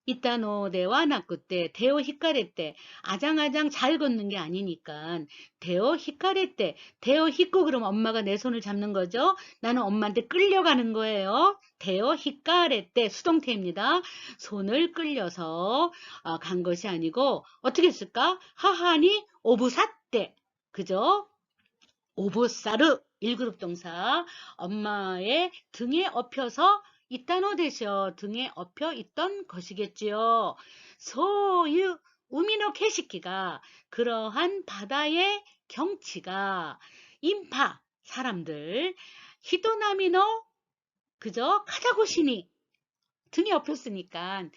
이따노데와 나쿠 때 데오 히카레 때 아장아장 잘 걷는 게 아니니까 데오 히카레 때 데오 히코 그러면 엄마가 내 손을 잡는 거죠. 나는 엄마한테 끌려가는 거예요. 데오 히카레 때 수동태입니다. 손을 끌려서 간 것이 아니고 어떻게 했을까? 하하니 오부사 때 그죠? 오보사르 1그룹 동사 엄마의 등에 업혀서 이따노 되셔 등에 업혀 있던 것이겠지요. 소유 우미노 케시키가 그러한 바다의 경치가 인파 사람들 히토나미노 그죠? 카자고시니 등에 업혔으니까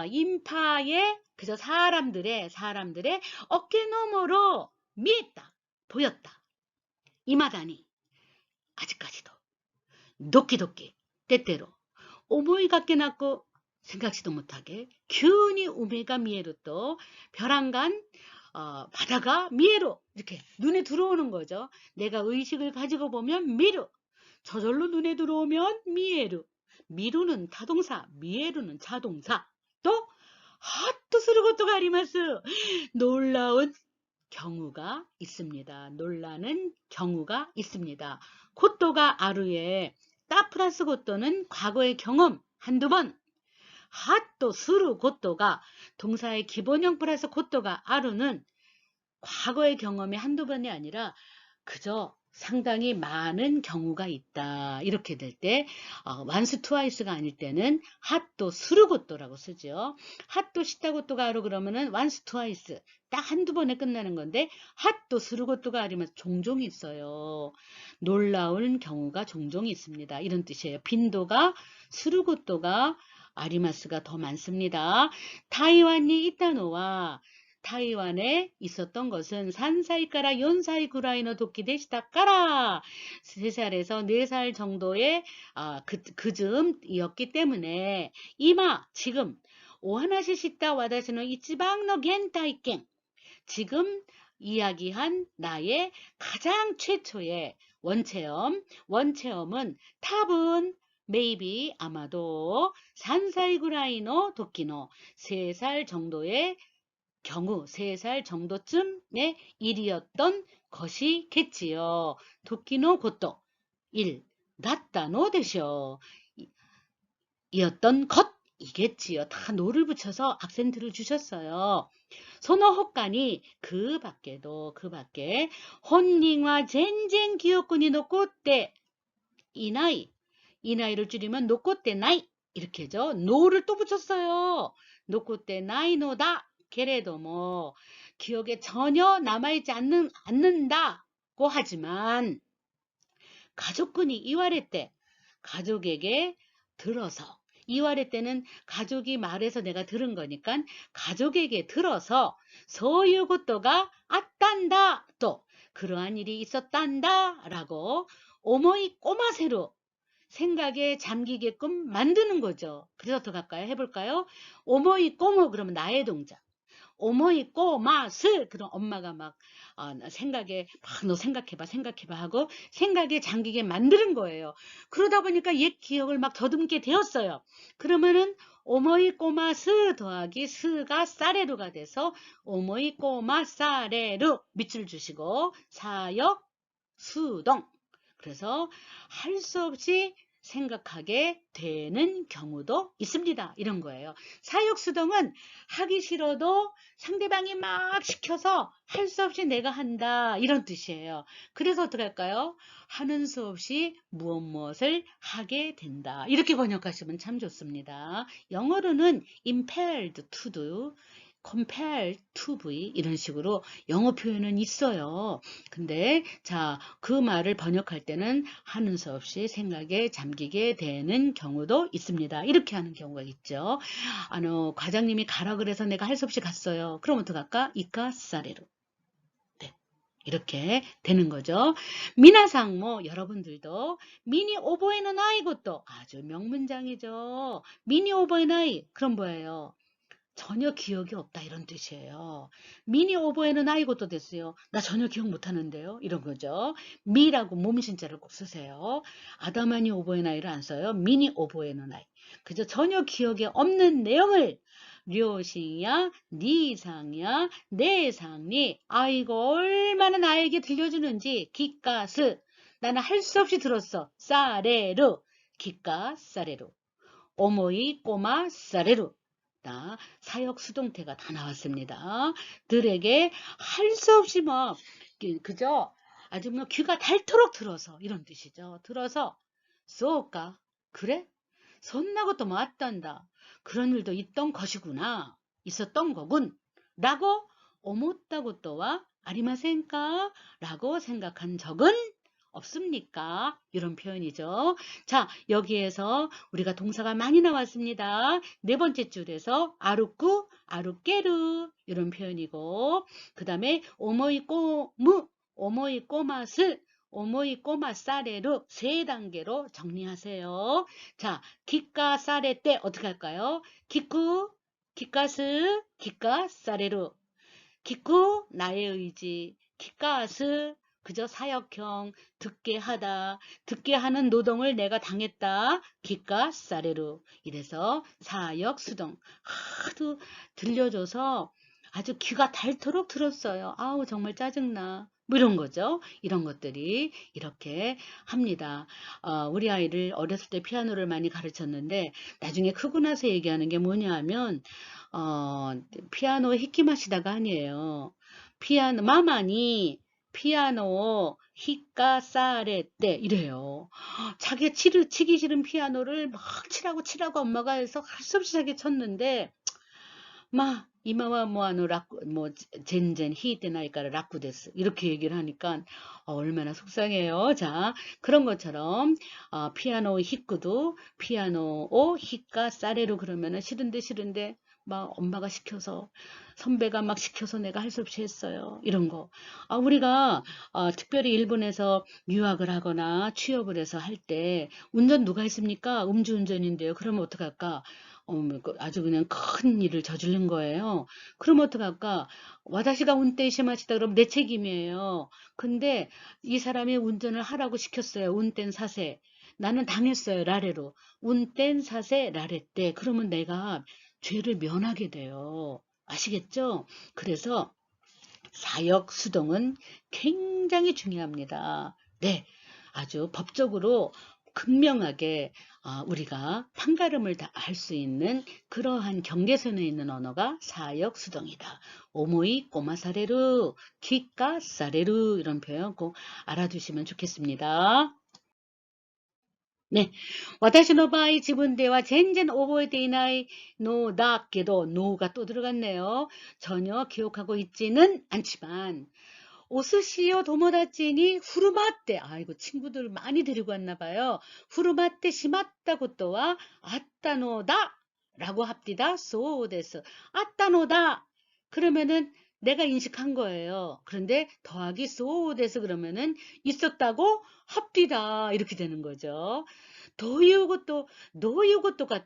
인파의 그저 사람들의 어깨 너머로 미했다 보였다. 이마다니 아직까지도 도끼도끼 때때로 오모이 갖게 났고 생각지도 못하게 균이 우메가 미에로 또 벼랑간 바다가 미에로 이렇게 눈에 들어오는 거죠. 내가 의식을 가지고 보면 미루 저절로 눈에 들어오면 미에루 미루는 타동사 미에루는 자동사 또 핫도 스르고또 가리마스 놀라운 경우가 있습니다. 놀라는 경우가 있습니다. 고또가 아루에 따 플러스 고또는 과거의 경험 한두 번 핫도 스루 고또가 동사의 기본형 플러스 고또가 아루는 과거의 경험이 한두 번이 아니라 그저 상당히 많은 경우가 있다. 이렇게 될 때 완수 투와이스가 아닐 때는 핫도 스루고또라고 쓰죠. 핫도 시타고또가 아루 그러면은 완수 투와이스 딱 한두 번에 끝나는 건데 핫도 스루고또가 아니면 종종 있어요. 놀라운 경우가 종종 있습니다. 이런 뜻이에요. 빈도가 스루고또가 아리마스가 더 많습니다. 타이완이 이타노와 타이완에 있었던 것은 산사이까라 연사이 구라이노 도끼 데시다까라 3살에서 4살 정도의 그즈음이었기 때문에 이마 지금 오하나시 시다 와다시노 이치방노 겐타이켄 지금 이야기한 나의 가장 최초의 원체험은 탑은 maybe 아마도 산사이 구라이노 도끼노 3살 정도의 경우 3살 정도쯤의 일이었던 것이겠지요. 도끼노 고또 1. 다ったの 되셔. 이었던 것이겠지요. 다 노를 붙여서 악센트를 주셨어요. 소노호간이 그 밖에 혼닝와 젠젠 기억군이 놓고때 이 나이를 줄이면 놓고때 나이 이렇게죠. 노를 또 붙였어요. 놓고때 나이노다 게레도 뭐 기억에 전혀 남아있지 않는다고 하지만 가족군이 이와레 때 가족에게 들어서 이와레 때는 가족이 말해서 내가 들은 거니까 가족에게 들어서 소유고토가 아딴다 또 그러한 일이 있었단다 라고 오모이 꼬마새로 생각에 잠기게끔 만드는 거죠. 그래서 어떻게 할까요? 해볼까요? 오모이 꼬모 그러면 나의 동작. 오모이 꼬마스 그럼 엄마가 막 생각에 막 너 생각해봐 하고 생각에 잠기게 만드는 거예요. 그러다 보니까 옛 기억을 막 더듬게 되었어요. 그러면은 오모이 꼬마스 더하기 스가 사레루가 돼서 오모이 꼬마 사레루 밑줄 주시고 사역 수동 그래서 할 수 없이 생각하게 되는 경우도 있습니다. 이런 거예요. 사역수동은 하기 싫어도 상대방이 막 시켜서 할 수 없이 내가 한다 이런 뜻이에요. 그래서 어떻게 할까요? 하는 수 없이 무엇을 하게 된다. 이렇게 번역하시면 참 좋습니다. 영어로는 impelled to do compelled to be 이런 식으로 영어 표현은 있어요. 근데 자, 그 말을 번역할 때는 하는 수 없이 생각에 잠기게 되는 경우도 있습니다. 이렇게 하는 경우가 있죠. 과장님이 가라 그래서 내가 할 수 없이 갔어요. 그럼 어떡할까? 이카사레로. 네. 이렇게 되는 거죠. 미나상 뭐 여러분들도 미니 오보에는 아이것도 아주 명문장이죠. 미니 오보에는 아이 그럼 뭐예요? 전혀 기억이 없다 이런 뜻이에요. 미니 오버에는 아이것도 됐어요. 나 전혀 기억 못하는데요. 이런 거죠. 미라고 몸신자를 꼭 쓰세요. 아다마니 오버의 나이를 안 써요. 미니 오버의 나이. 그저 전혀 기억에 없는 내용을 료싱이야, 니상이야, 내상이 아이고 얼마나 나에게 들려주는지 기가스 나는 할 수 없이 들었어. 사레루 기가 사레루 오모이 꼬마 사레루 사역 수동태가 다 나왔습니다. 들에게 할 수 없이 뭐 그저 아주 뭐 귀가 닳도록 들어서 이런 뜻이죠. 들어서 쏘까 그래? 손나고 또 맞단다. 그런 일도 있던 것이구나. 있었던 거군. 라고 오모다고 또와 아리마센까? 라고 생각한 적은 없습니까? 이런 표현이죠. 자, 여기에서 우리가 동사가 많이 나왔습니다. 네 번째 줄에서 아루꾸, 아루깨루 이런 표현이고 그 다음에 오모이꼬무, 오모이꼬마스, 오모이꼬마사레루 세 단계로 정리하세요. 자, 기가 사레 때 어떻게 할까요? 기쿠, 기가스, 기가사레루 기쿠 나의 의지, 기가스 그저 사역형, 듣게 하다, 듣게 하는 노동을 내가 당했다. 기가 사레루. 이래서 사역 수동. 하도 들려줘서 아주 귀가 닳도록 들었어요. 아우 정말 짜증나. 뭐 이런 거죠. 이런 것들이 이렇게 합니다. 우리 아이를 어렸을 때 피아노를 많이 가르쳤는데 나중에 크고 나서 얘기하는 게 뭐냐 하면 피아노 히키마시다가 아니에요. 피아노 마마니 피아노 히카사레떼 이래요. 자기가 치기 싫은 피아노를 막 치라고 엄마가 해서 할 수 없이 자기 쳤는데 마 이마와 모아노 라쿠 뭐 젠젠 히테나이까라 라쿠데스 이렇게 얘기를 하니까 얼마나 속상해요. 자 그런 것처럼 피아노 히쿠도 피아노 히카 사레로 그러면은 싫은데 막 엄마가 시켜서 선배가 막 시켜서 내가 할 수 없이 했어요. 이런 거. 우리가 특별히 일본에서 유학을 하거나 취업을 해서 할 때 운전 누가 했습니까? 음주운전인데요. 그러면 어떡할까? 아주 그냥 큰 일을 저지른 거예요. 그럼 어떡할까? 와다시가 운転しました 그럼 내 책임이에요. 근데 이 사람이 운전을 하라고 시켰어요. 운転사세. 나는 당했어요. 라레로. 운땐 사세 라레떼. 그러면 내가 죄를 면하게 돼요. 아시겠죠? 그래서 사역 수동은 굉장히 중요합니다. 네, 아주 법적으로 극명하게 우리가 판가름을 할 수 있는 그러한 경계선에 있는 언어가 사역 수동이다. 오모이 꼬마사레루, 키까사레루 이런 표현 꼭 알아두시면 좋겠습니다. 네. 私の場合 지분대와 젠젠 오버에데이나이 노다께도 노가 또 들어갔네요. 전혀 기억하고 있지는 않지만 오스시오 도모다치니 후르마떼 아이고 친구들 많이 데리고 왔나 봐요. 후르마떼 시마tta 고토와 아따노다 라고 합디다. 소데스 아따노다 그러면은 내가 인식한 거예요. 그런데 더하기 소데스 그러면은 있었다고 합디다 이렇게 되는 거죠. 도이우것도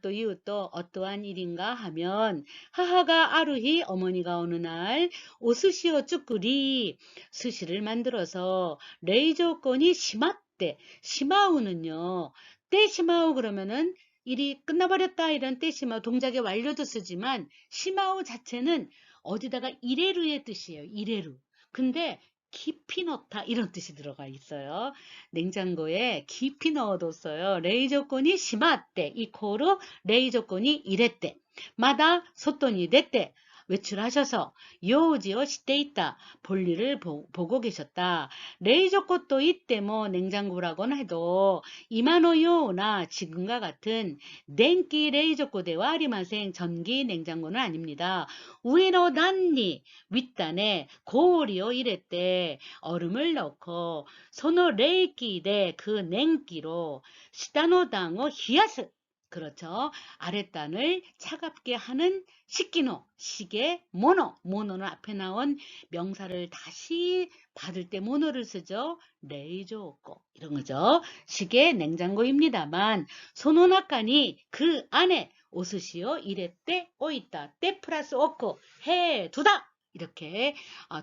또 이웃도 어떠한 일인가 하면 하하가 아루히 어머니가 어느 날 오스시오 쭈꾸리 스시를 만들어서 레이저건이 시마떼 시마우는요 때 시마우 그러면은 일이 끝나버렸다 이런 때 시마우 동작의 완료도 쓰지만 시마우 자체는 어디다가 이레루의 뜻이에요. 이레루. 근데 깊이 넣다 이런 뜻이 들어가 있어요. 냉장고에 깊이 넣어뒀어요. 레이저건이 심하대 이코르 레이저건이 이랬대. 마다 소돈이 됐대. 외출하셔서 요지をしていた 볼일을 보고 계셨다. 레이저꽃도 이때 뭐 냉장고라고는 해도 이마노요나 지금과 같은電気 레이저꽃대와 아리마생 전기 냉장고는 아닙니다. 우에노 단니 윗단에 고리요 이랬대. 얼음을 넣고 소노 레이키데 그 냉기로 시다노 당を 히야스 그렇죠. 아랫단을 차갑게 하는 식기노, 시계, 모노는 앞에 나온 명사를 다시 받을 때 모노를 쓰죠. 레이저오코 이런 거죠. 시계, 냉장고입니다만 소노나카니 그 안에 오스시오 이랬대 오있다 때 플러스 오코 해 두다 이렇게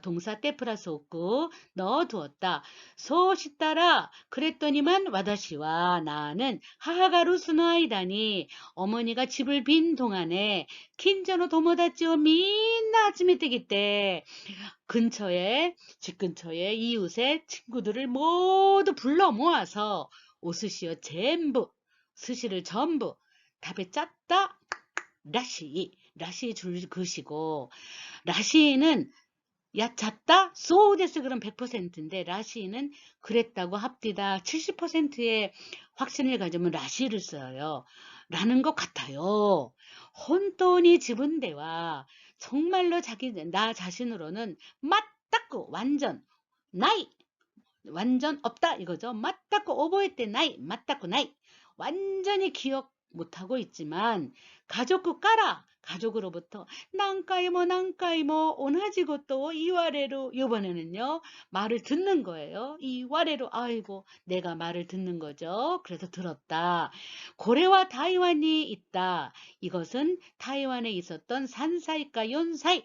동사 때 플러스 오고 넣어두었다. 소시따라 그랬더니만 와다시와 나는 하하가 루스노 아이다니 어머니가 집을 빈 동안에 킨저노 도모다치오 민나 아츠메테기 때 근처에 집 근처에 이웃의 친구들을 모두 불러 모아서 오스시오 전부 스시를 전부 답에 짰다 라시 줄 그시고 라시는 야 잤다 소데스 그럼 100%인데 라시는 그랬다고 합디다 70%의 확신을 가지면 라시를 써요. 라는 것 같아요. 혼돈이 지분대와 정말로 나 자신으로는 맞다고 완전 나이 완전 없다 이거죠. 맞다고 오버했대 나이 맞다고 나이 완전히 기억 못하고 있지만 가족구 까라 가족으로부터 난까이모 오나지고 또 이와래로 이번에는요 말을 듣는 거예요. 이와래로 아이고 내가 말을 듣는 거죠. 그래서 들었다. 고래와 타이완이 있다. 이것은 타이완에 있었던 산사이과 연사이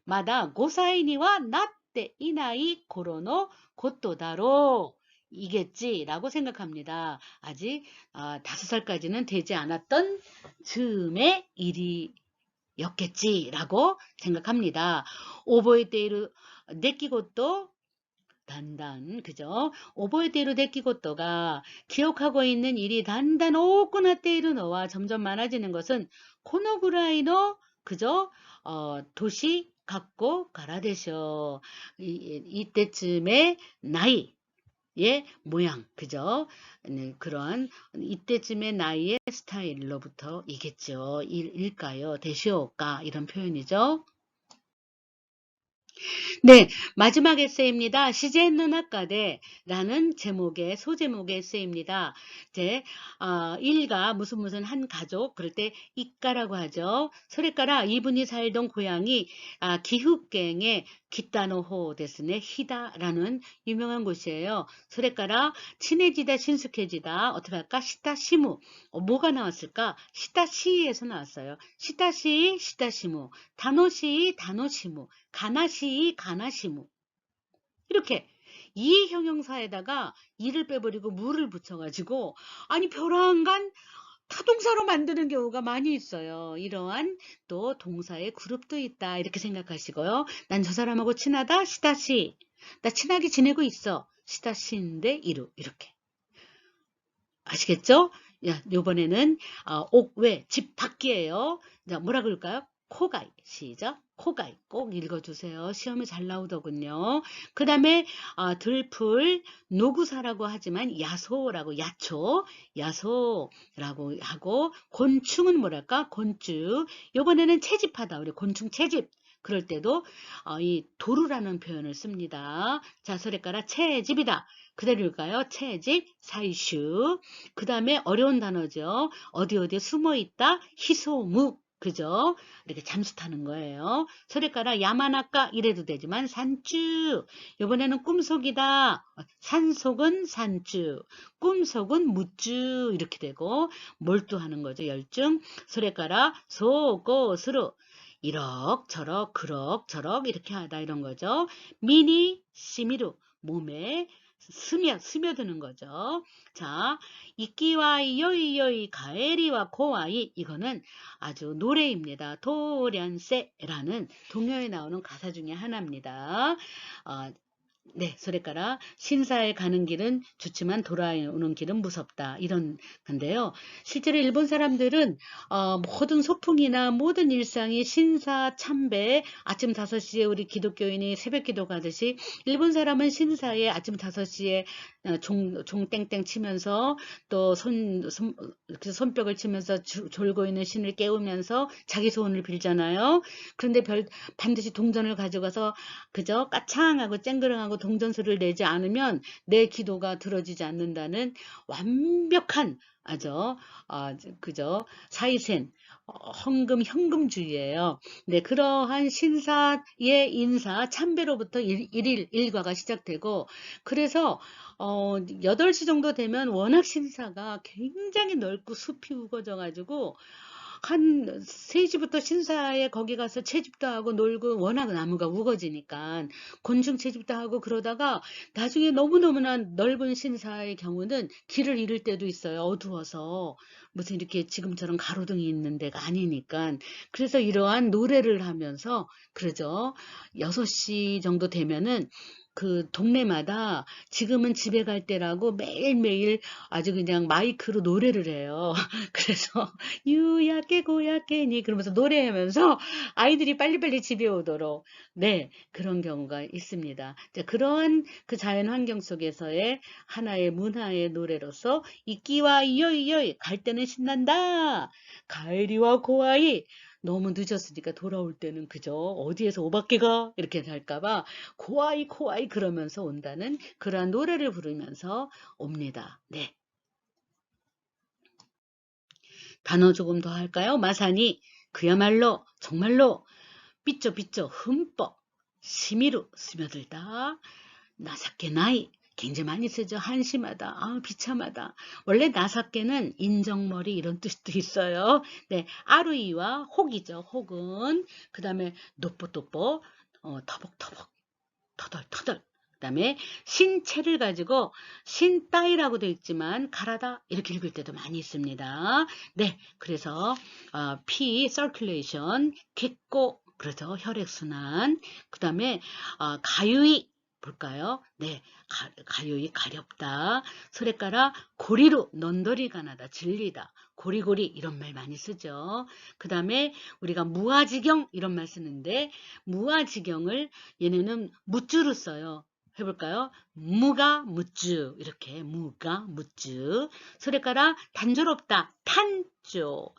마다 고사이니와 나때 이나이 고로노 곧도다로 이겠지라고 생각합니다. 아직 5살까지는 되지 않았던 즈음의 일이었겠지라고 생각합니다. 오보에테이루 데키고또 단단 그죠? 오보에테이루 데키고또가 기억하고 있는 일이 단단 오코나테이루 너와 점점 많아지는 것은 코노구라이노 그죠? 도시 갖고 가라되셔. 이때쯤에 나이의 모양, 그죠? 네, 그러한 이때쯤의 나이의 스타일로부터 이겠죠. 일까요? 되시오까? 이런 표현이죠. 네, 마지막 에세이입니다. 시제는 나카데 라는 제목의 소제목의 에세이입니다. 이제 일가 무슨 한 가족 그럴 때 이까라고 하죠. 소래까라 이분이 살던 고향이 기후갱의 기타노호 데스네 히다라는 유명한 곳이에요. 소래까라 친해지다 친숙해지다 어떻게 할까? 시타시무 뭐가 나왔을까? 시타시에서 나왔어요. 시타시 시타시무 다노시 다노시무 가나시 가나시무 이렇게 이 형용사에다가 이를 빼버리고 무를 붙여가지고 아니 벼랑간 타동사로 만드는 경우가 많이 있어요. 이러한 또 동사의 그룹도 있다 이렇게 생각하시고요. 난 저 사람하고 친하다 시다시, 나 친하게 지내고 있어 시다시인데 이루 이렇게 아시겠죠? 야, 요번에는 옥외 집 밖이에요. 자, 뭐라 그럴까요? 코가이. 시작. 코가이. 꼭 읽어주세요. 시험에 잘 나오더군요. 그 다음에 들풀 노구사라고 하지만 야소라고 야초 야소라고 하고 곤충은 뭐랄까 곤충. 요번에는 채집하다. 우리 곤충 채집. 그럴 때도 이 도루라는 표현을 씁니다. 자, 소리가라 채집이다. 그대로일까요? 채집, 사이슈. 그 다음에 어려운 단어죠. 어디 어디에 숨어 있다. 희소무. 그죠? 이렇게 잠수 타는 거예요. 소리가라 야마나까 이래도 되지만 산주. 이번에는 꿈속이다. 산속은 산주. 꿈속은 무주. 이렇게 되고 몰두하는 거죠. 열중. 소리가라 소고스루. 이럭저럭 그럭저럭 이렇게 하다 이런 거죠. 미니 시미루. 몸에 스며드는 거죠. 자, 이끼와 요이요이 가에리와 고와이 이거는 아주 노래입니다. 도련세라는 동요에 나오는 가사 중에 하나입니다. 네, 소래가라 신사에 가는 길은 좋지만 돌아오는 길은 무섭다. 이런 건데요. 실제로 일본 사람들은 모든 소풍이나 모든 일상이 신사 참배 아침 5시에 우리 기독교인이 새벽 기도 가듯이 일본 사람은 신사에 아침 5시에 종 땡땡 치면서 또 손뼉을 치면서 졸고 있는 신을 깨우면서 자기 소원을 빌잖아요. 그런데 반드시 동전을 가져가서 그저 까창하고 쨍그랑하고 동전수를 내지 않으면 내 기도가 들어지지 않는다는 완벽한 그저 사이센 현금주의예요. 네, 그러한 신사의 인사 참배로부터 일과가 시작되고 그래서 8시 정도 되면 워낙 신사가 굉장히 넓고 숲이 우거져 가지고 한 3시부터 신사에 거기 가서 채집도 하고 놀고 워낙 나무가 우거지니까 곤충 채집도 하고 그러다가 나중에 너무너무나 넓은 신사의 경우는 길을 잃을 때도 있어요. 어두워서 무슨 이렇게 지금처럼 가로등이 있는 데가 아니니까 그래서 이러한 노래를 하면서 그러죠. 6시 정도 되면은 그 동네마다 지금은 집에 갈 때라고 매일매일 아주 그냥 마이크로 노래를 해요. 그래서 유약해 고약해니 그러면서 노래하면서 아이들이 빨리빨리 집에 오도록 네 그런 경우가 있습니다. 자, 그러한 그 자연 환경 속에서의 하나의 문화의 노래로서 이끼와 이요이요 갈 때는 신난다. 가을이와 고아이 너무 늦었으니까 돌아올 때는 그저 어디에서 오박개가 이렇게 될까봐 고아이 고아이 그러면서 온다는 그러한 노래를 부르면서 옵니다. 네. 단어 조금 더 할까요? 마사니 그야말로 정말로 삐쩍삐쩍 흠뻑 심의로 스며들다. 나사케나이 굉장히 많이 쓰죠. 한심하다. 비참하다. 원래 나사케는 인정머리 이런 뜻도 있어요. 네, 아루이와 혹이죠. 혹은 그 다음에 노뽀또뽀 터벅터벅 터덜터덜 그 다음에 신체를 가지고 신따이라고 되어 있지만 가라다 이렇게 읽을 때도 많이 있습니다. 네, 그래서 피 서큘레이션 객고 그렇죠. 혈액순환 그 다음에 가유이 볼까요? 네, 가유이 가렵다. 소래가라 고리로 넌더리가 나다 질리다. 고리고리 이런 말 많이 쓰죠. 그 다음에 우리가 무아지경 이런 말 쓰는데 무아지경을 얘네는 무주로 써요. 해볼까요? 무가 무주 이렇게 무가 무주 소래가라 단조롭다 탄조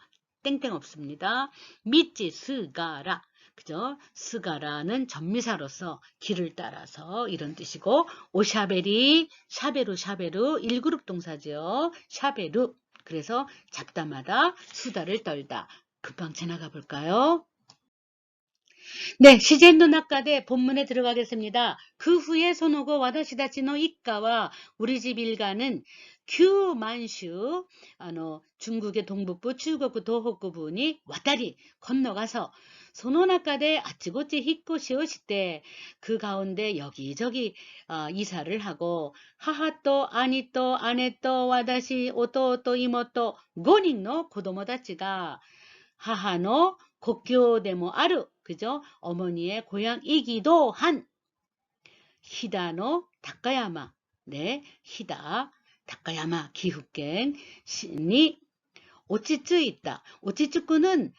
땡땡 없습니다. 믿지 스가라 그죠? 스가라는 전미사로서 길을 따라서 이런 뜻이고 오샤베리 샤베루 샤베루 1그룹 동사죠. 샤베루 그래서 잡다마다 수다를 떨다 금방 지나가 볼까요? 네, 시젠노 낙가대 본문에 들어가겠습니다. 그 후에 손오고 와다시다치노 이까와 우리 집 일가는 규만슈 중국의 동북부, 중국부, 도호쿠 부니 왔다리 건너가서 소노나카데 아찌고찌 히코시오 시때 그 가운데 여기저기 이사를 하고 하하또 아니또 아네또 와다시 오토또 이모또 5人の 子供たちが 하하노 고교데모 아루 그죠? 어머니의 고향이기도 한 히다노 다카야마 네 히다 다카야마 기후県 니 오치츠 있다. 오치츠쿠는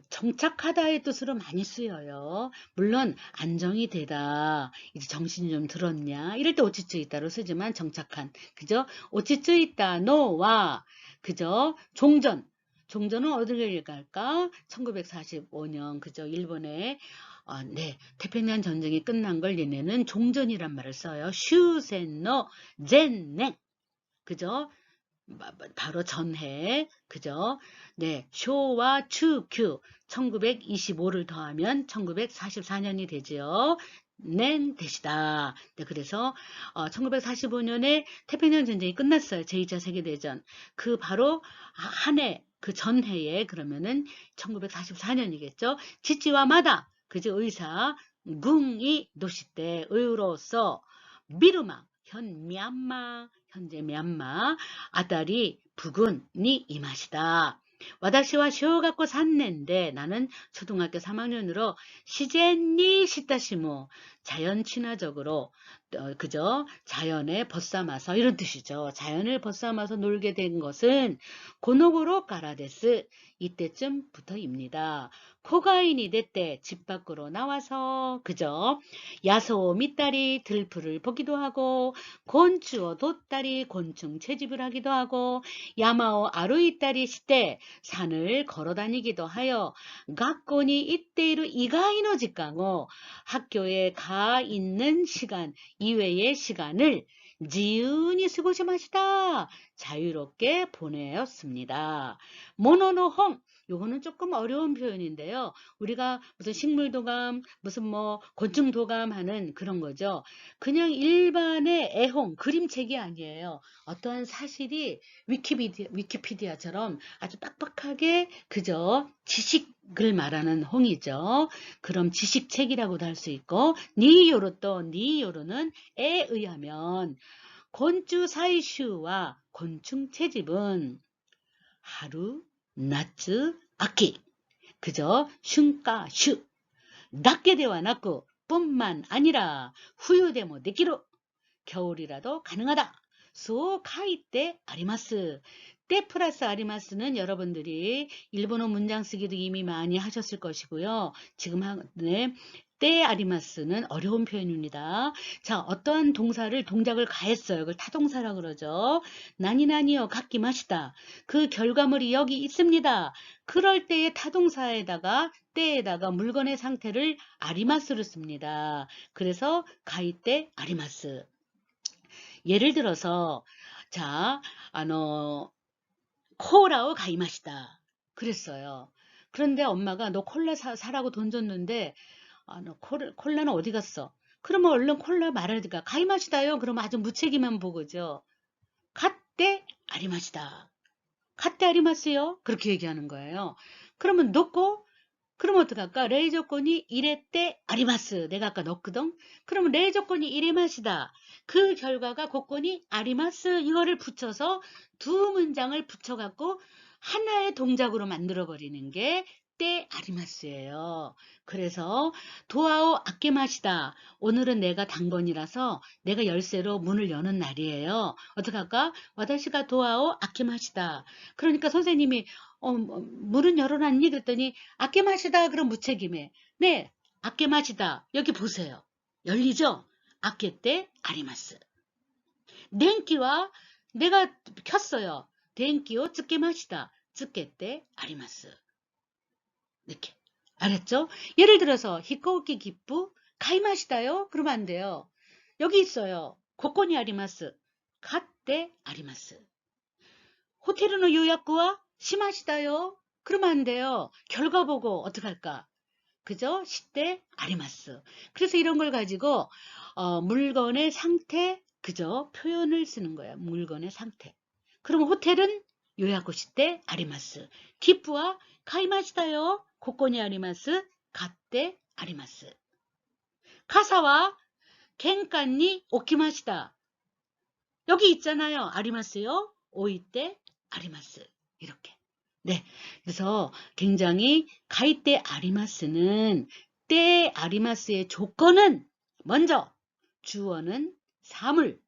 정착하다의 뜻으로 많이 쓰여요. 물론 안정이 되다. 이제 정신이 좀 들었냐. 이럴 때 오치츠 있다로 쓰지만 정착한. 그죠? 오치츠 있다. 노와 그죠? 종전. 종전은 어디를 갈까? 1945년 그죠? 일본의 네, 태평양 전쟁이 끝난 걸 얘네는 종전이란 말을 써요. 슈센노 젠냉. 그죠? 바로 전해 그죠? 네, 쇼와 추큐 1925를 더하면 1944년이 되지요. 낸 대시다. 네, 그래서 1945년에 태평양 전쟁이 끝났어요. 제2차 세계대전. 그 바로 한 해, 그 전해에 그러면은 1944년이겠죠. 지치와 마다 그죠? 의사 궁이 도시대 의로서 미르마 현 미얀마 현재 미얀마 아다리 부근이 이 맛이다. 와다시와小学校 3年대 나는 초등학교 3학년으로 시젠니 시다시모 자연 친화적으로 그저 자연에 벗삼아서 이런 뜻이죠. 자연을 벗삼아서 놀게 된 것은 고노고로 가라데스 이때쯤부터입니다. 코가인이 됐대 집 밖으로 나와서 그저 야소 밑다리 들풀을 보기도 하고 곤추어 돛다리 곤충 채집을 하기도 하고 야마오 아루이다리 시대 산을 걸어 다니기도 하여 학교니 이때이루 이가이노 직강어 학교에 가 있는 시간 이외의 시간을 지은이 쓰고시 마시다 자유롭게 보내었습니다. 모노노홍 요거는 조금 어려운 표현인데요. 우리가 무슨 식물도감, 무슨 뭐 곤충도감 하는 그런 거죠. 그냥 일반의 애홍, 그림책이 아니에요. 어떠한 사실이 위키피디아처럼 아주 빡빡하게 그저 지식을 말하는 홍이죠. 그럼 지식책이라고도 할 수 있고 니요로는 에 의하면 곤추 사이슈와 곤충 채집은 하루 나츠 아키 그저 슌가 슈 낮게 되와 낮고 뿐만 아니라 후유데모 데키로 겨울이라도 가능하다. 소 카이테 아리마스 때 플러스 아리마스는 여러분들이 일본어 문장 쓰기도 이미 많이 하셨을 것이고요. 지금 네, 때 아리마스는 어려운 표현입니다. 자, 어떠한 동작을 가했어요. 그걸 타동사라 그러죠. 나니나니요 갖기 마시다. 그 결과물이 여기 있습니다. 그럴 때의 타동사에다가 때에다가 물건의 상태를 아리마스로 씁니다. 그래서 가이때 아리마스. 예를 들어서 자, 코라오 가이마시다. 그랬어요. 그런데 엄마가 너 콜라 사라고 돈 줬는데 너 콜라는 어디 갔어? 그러면 얼른 콜라 말하니까 가이마시다요. 그러면 아주 무책임한 보고죠. 갓대 아리마시다. 갓대 아리마스요. 그렇게 얘기하는 거예요. 그러면 넣고 그럼 어떡할까? 레이 조건이 이랬대 아리마스. 내가 아까 넣었거든. 그러면 레이 조건이 이래마시다. 그 결과가 조건이 아리마스 이거를 붙여서 두 문장을 붙여갖고 하나의 동작으로 만들어버리는 게 때 아리마스예요. 그래서 도아오 아케마시다. 오늘은 내가 당번이라서 내가 열쇠로 문을 여는 날이에요. 어떡할까? 와다시가 도아오 아케마시다. 그러니까 선생님이 문은 열어놨니? 그랬더니 아껴 마시다 그럼 무책임해. 네, 아껴 마시다. 여기 보세요. 열리죠? 아껴 때 아리마스. 덴키와 내가 켰어요. 덴키오 쯔게 마시다. 쯔게 때 아리마스. 이렇게. 알았죠? 예를 들어서 히코우키 기쁘 가이마시다요? 그러면 안 돼요. 여기 있어요. 고코니 아리마스. 갓때 아리마스. 호텔의 요약구와 심하시다요? 그러면 안 돼요. 결과 보고 어떡할까? 그죠? 시대 아리마스. 그래서 이런 걸 가지고 물건의 상태, 그죠? 표현을 쓰는 거야. 물건의 상태. 그럼 호텔은 요약구 시대 아리마스. 기프와 가이마시다요? ここにあります買ってあります。傘は玄関に置きました。여기 있잖아요. ありますよ. 置いてあります. 이렇게. 네. 그래서 굉장히 가이때 아리마스는 때 아리마스의 조건은 먼저 주어는 사물.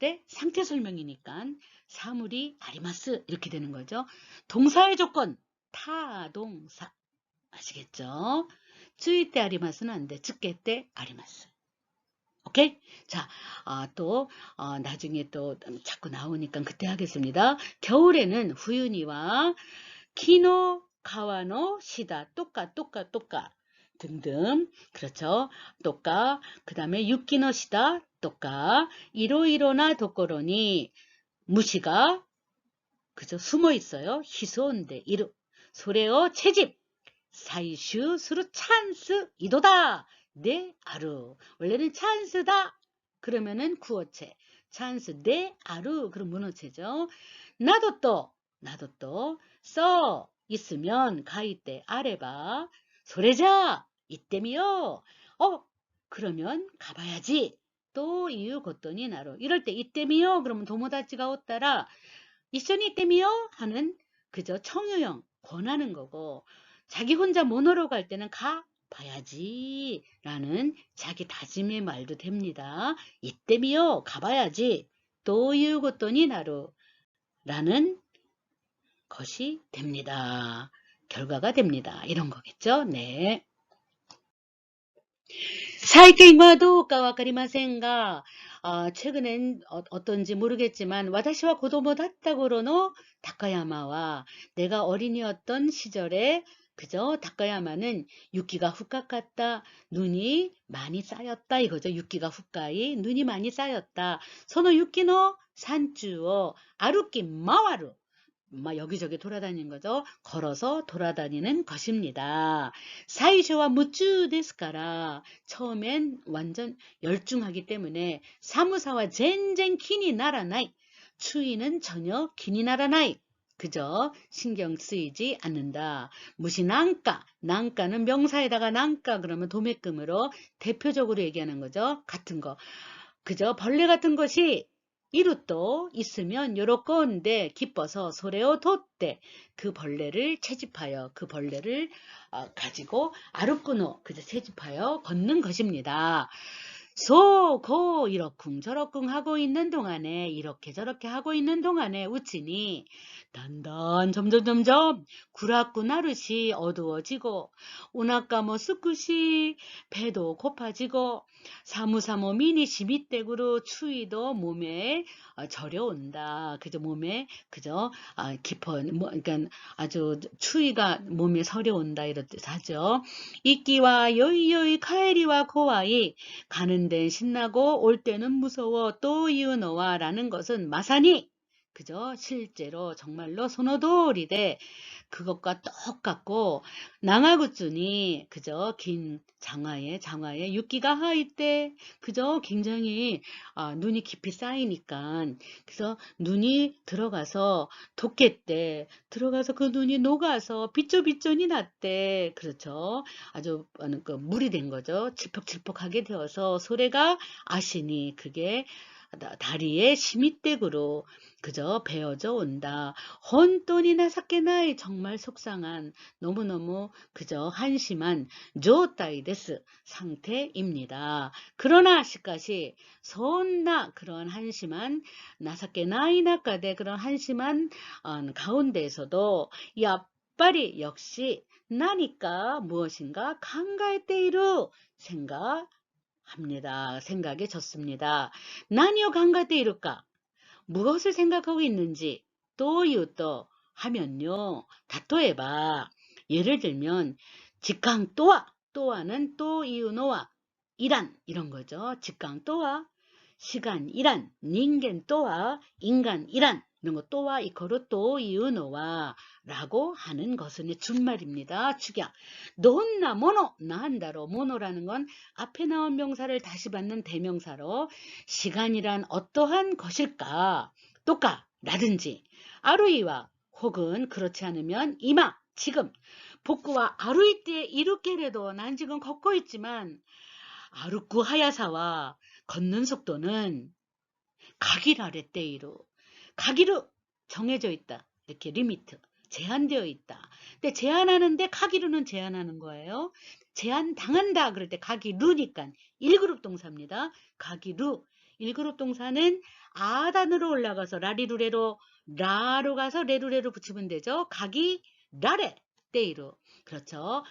때 상태 설명이니까 사물이 아리마스 이렇게 되는 거죠. 동사의 조건 타동사. 아시겠죠? 쯔이 때 아리마스는 안 돼. 쯔게 때 아리마스. 오케이? 자, 또 나중에 또 자꾸 나오니까 그때 하겠습니다. 겨울에는 후유니와 키노 가와노 시다 똑까 등등. 그렇죠? 똑까. 그 다음에 유키노 시다 똑까. 이로이로나 도코로니 무시가 그죠? 숨어 있어요. 히소온데 이루. 소레오 채집. 사이슈 수루 찬스 이도다. 네 아루. 원래는 찬스다. 그러면은 구어체. 찬스 네 아루. 그럼 문어체죠. 나도 또 써 있으면 가이때 아래봐. 소래자 이때미요. 그러면 가봐야지. 또 이유 걷더니 나로. 이럴 때 이때미요. 그러면 도모다치가 오따라 이緒に 이때미요 하는 그저 청유형 권하는 거고, 자기 혼자 모노로 갈 때는 가봐야지 라는 자기 다짐의 말도 됩니다. 이때미요 가봐야지. 또 이유 걷더니 나로 라는 것이 됩니다. 결과가 됩니다. 이런 거겠죠. 네. 最近はどうかわかりませんが、 최근엔 어떤지 모르겠지만, 私は子供だった頃の 다카야마와 내가 어린이였던 시절에 그죠? 다카야마는 유기가 후카갔다. 눈이 많이 쌓였다 이거죠. 유기가 후카이 눈이 많이 쌓였다. 소노 유기노 산주오 아루키 마와루. 여기저기 돌아다니는 거죠. 걸어서 돌아다니는 것입니다. 사이쇼와 무쭈 데스카라. 처음엔 완전 열중하기 때문에 사무사와 젠젠 키니 나라나이. 추위는 전혀 기니 나라나이. 그저 신경 쓰이지 않는다. 무시 난가. 난가는 명사에다가 난가 그러면 도매금으로 대표적으로 얘기하는 거죠. 같은 거. 그저 벌레 같은 것이 이루또 있으면 요렇건데 기뻐서 소레오 돛대 그 벌레를 채집하여 그 벌레를 가지고 아루꾸노 그저 채집하여 걷는 것입니다. 소고 이러쿵 저러쿵 하고 있는 동안에 이렇게 저렇게 하고 있는 동안에 우치니 단단 점점 구라꾸 나르시 어두워지고 오나까모 스쿠시 배도 고파지고 사무사모 미니 시미떼구로 추위도 몸에 저려온다. 그저 몸에 그저 깊은 그러니까 아주 추위가 몸에 서려온다 이런 뜻 하죠. 이끼와 요이요이 카에리와 고와이 가는 데는 신나고 올 때는 무서워 또 이유노와 라는 것은 마사니 그죠? 실제로 정말로 소노도리대 그것과 똑같고 낭하구준이 그저 긴 장화에 육기가 하이 때 그저 굉장히 눈이 깊이 쌓이니까 그래서 눈이 들어가서 도깨 때 들어가서 그 눈이 녹아서 빗조빗전이 났대. 그렇죠. 아주 그 물이 된 거죠. 질퍽질퍽하게 되어서 소래가 아시니 그게 다리에 시미떼구로 그저 베어져 온다. 혼돈이 나사케나이 정말 속상한 너무너무 그저 한심한 조타이 데스 상태입니다. 그러나 시까시 손나 그런 한심한 나사케나이 나카데 그런 한심한 가운데에서도 야빨리 역시 나니까 무엇인가 강가에테이루 생각합니다. 생각에 졌습니다. 나니오 강가에테이루까 무엇을 생각하고 있는지 또 이유또 하면요. 다토에봐 예를 들면 직강 또와는 또 이유노와 이란 이런 거죠. 직강 또와 시간 이란 닌겐 또와 인간 이란 이런 거 또와 이거로 또 이유노와 라고 하는 것은 준말입니다. 축약 논나 모노 나한다로 모노라는 건 앞에 나온 명사를 다시 받는 대명사로 시간이란 어떠한 것일까 또까 라든지 아루이와 혹은 그렇지 않으면 이마 지금 복구와 아루이띠에 이르게래도 난 지금 걷고 있지만 아루쿠 하야사와 걷는 속도는 가기라레 때이로 가기로 정해져 있다. 이렇게 리미트 제한되어 있다. 근데 제한하는데 가기루는 제한하는 거예요. 제한 당한다 그럴 때 가기루니까 1그룹 동사입니다. 가기루 1그룹 동사는 아단으로 올라가서 라리루레로 라로 가서 레루레로 붙이면 되죠. 가기 라레 때이로 그렇죠.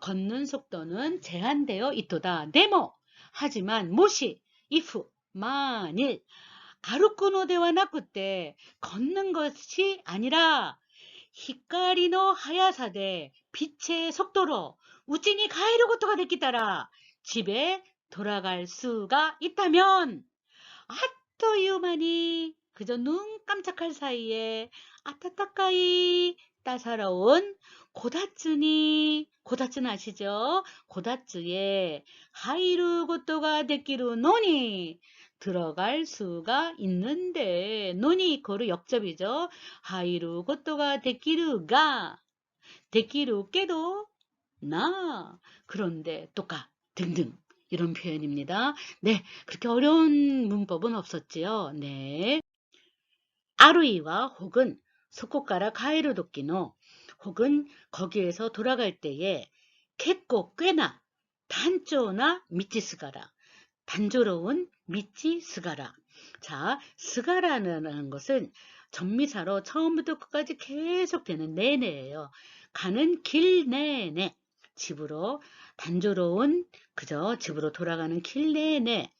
걷는 속도는 제한되어 있도다. 네모 하지만 모시 if 만일 아루쿠노데와 나쿠때 걷는 것이 아니라 히카리노 하야사대 빛의 속도로 우찌니 가에르 고토가 됐기따라 집에 돌아갈 수가 있다면 아토유마니 그저 눈 깜짝할 사이에 아타타카이 따사로운 고다츠니 고다츠는 아시죠? 고다츠에 하이루 고토가 데키루 노니 들어갈 수가 있는데 노니 거루 역접이죠. 하이루 고토가 데키루가 데키루께도 나 그런데 또까 등등 이런 표현입니다. 네, 그렇게 어려운 문법은 없었지요. 네, 아루이와 혹은 소코카라 가에루 도끼노 혹은 거기에서 돌아갈 때에 ket고 꽤나 단조나 미치스가라 단조로운 미치 스가라. 자, 스가라는 것은 전미사로 처음부터 끝까지 계속 되는 내내예요. 가는 길 내내 집으로 단조로운 그저 집으로 돌아가는 길 내내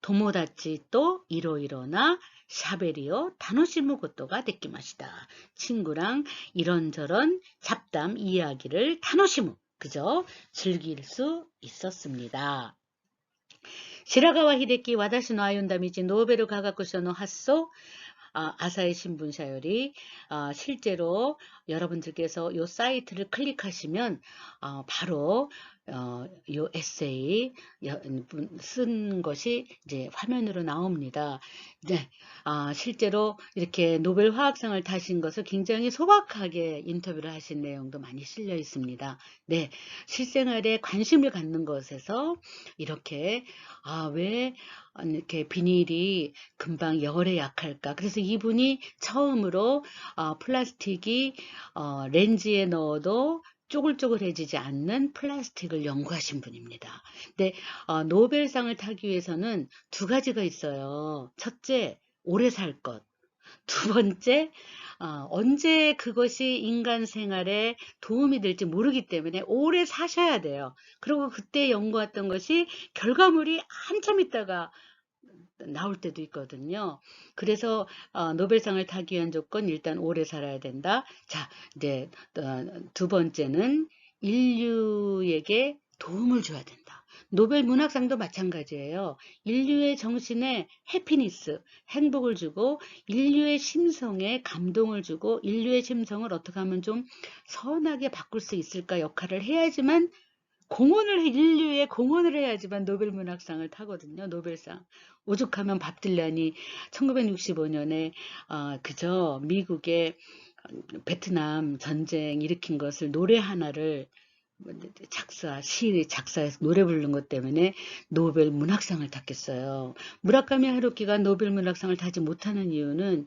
도모다치 또 이로이로나 샤베리오 다노시무 고토가 데키마시다. 친구랑 이런저런 잡담 이야기를 다노시무 그저 즐길 수 있었습니다. 시라가와 히데키 와다시 노 아윤다미지 노베르 가가쿠쇼노 핫소 아사히 신문사열이 실제로 여러분들께서 이 사이트를 클릭하시면 바로 이 에세이 쓴 것이 이제 화면으로 나옵니다. 네, 실제로 이렇게 노벨 화학상을 타신 것을 굉장히 소박하게 인터뷰를 하신 내용도 많이 실려 있습니다. 네, 실생활에 관심을 갖는 것에서 이렇게 왜 이렇게 비닐이 금방 열에 약할까? 그래서 이분이 처음으로 플라스틱이 렌즈에 넣어도 쪼글쪼글해지지 않는 플라스틱을 연구하신 분입니다. 근데 노벨상을 타기 위해서는 두 가지가 있어요. 첫째, 오래 살 것. 두 번째, 언제 그것이 인간 생활에 도움이 될지 모르기 때문에 오래 사셔야 돼요. 그리고 그때 연구했던 것이 결과물이 한참 있다가 나올 때도 있거든요. 그래서 노벨상을 타기 위한 조건 일단 오래 살아야 된다. 자, 이제 두 번째는 인류에게 도움을 줘야 된다. 노벨 문학상도 마찬가지예요. 인류의 정신에 해피니스, 행복을 주고 인류의 심성에 감동을 주고 인류의 심성을 어떻게 하면 좀 선하게 바꿀 수 있을까 역할을 해야지만 인류에 공헌을 해야지만 노벨 문학상을 타거든요. 노벨상. 오죽하면 밥 딜란이 1965년에 그저 미국의 베트남 전쟁 일으킨 것을 노래 하나를 시를 작사해서 노래 부르는 것 때문에 노벨 문학상을 탔겠어요. 무라카미 하루키가 노벨 문학상을 타지 못하는 이유는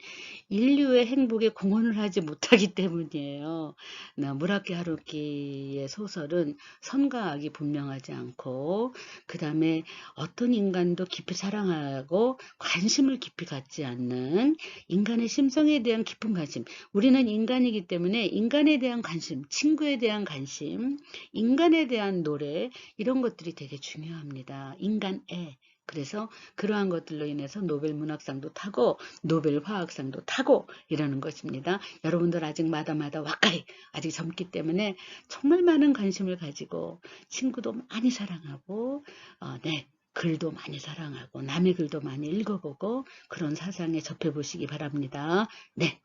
인류의 행복에 공헌을 하지 못하기 때문이에요. 무라카미 하루키의 소설은 선과 악이 분명하지 않고 그 다음에 어떤 인간도 깊이 사랑하고 관심을 깊이 갖지 않는 인간의 심성에 대한 깊은 관심. 우리는 인간이기 때문에 인간에 대한 관심, 친구에 대한 관심, 인간에 대한 노래 이런 것들이 되게 중요합니다. 인간애. 그래서 그러한 것들로 인해서 노벨 문학상도 타고 노벨 화학상도 타고 이러는 것입니다. 여러분들 아직 마다마다 와까이 아직 젊기 때문에 정말 많은 관심을 가지고 친구도 많이 사랑하고 네. 글도 많이 사랑하고 남의 글도 많이 읽어보고 그런 사상에 접해보시기 바랍니다. 네.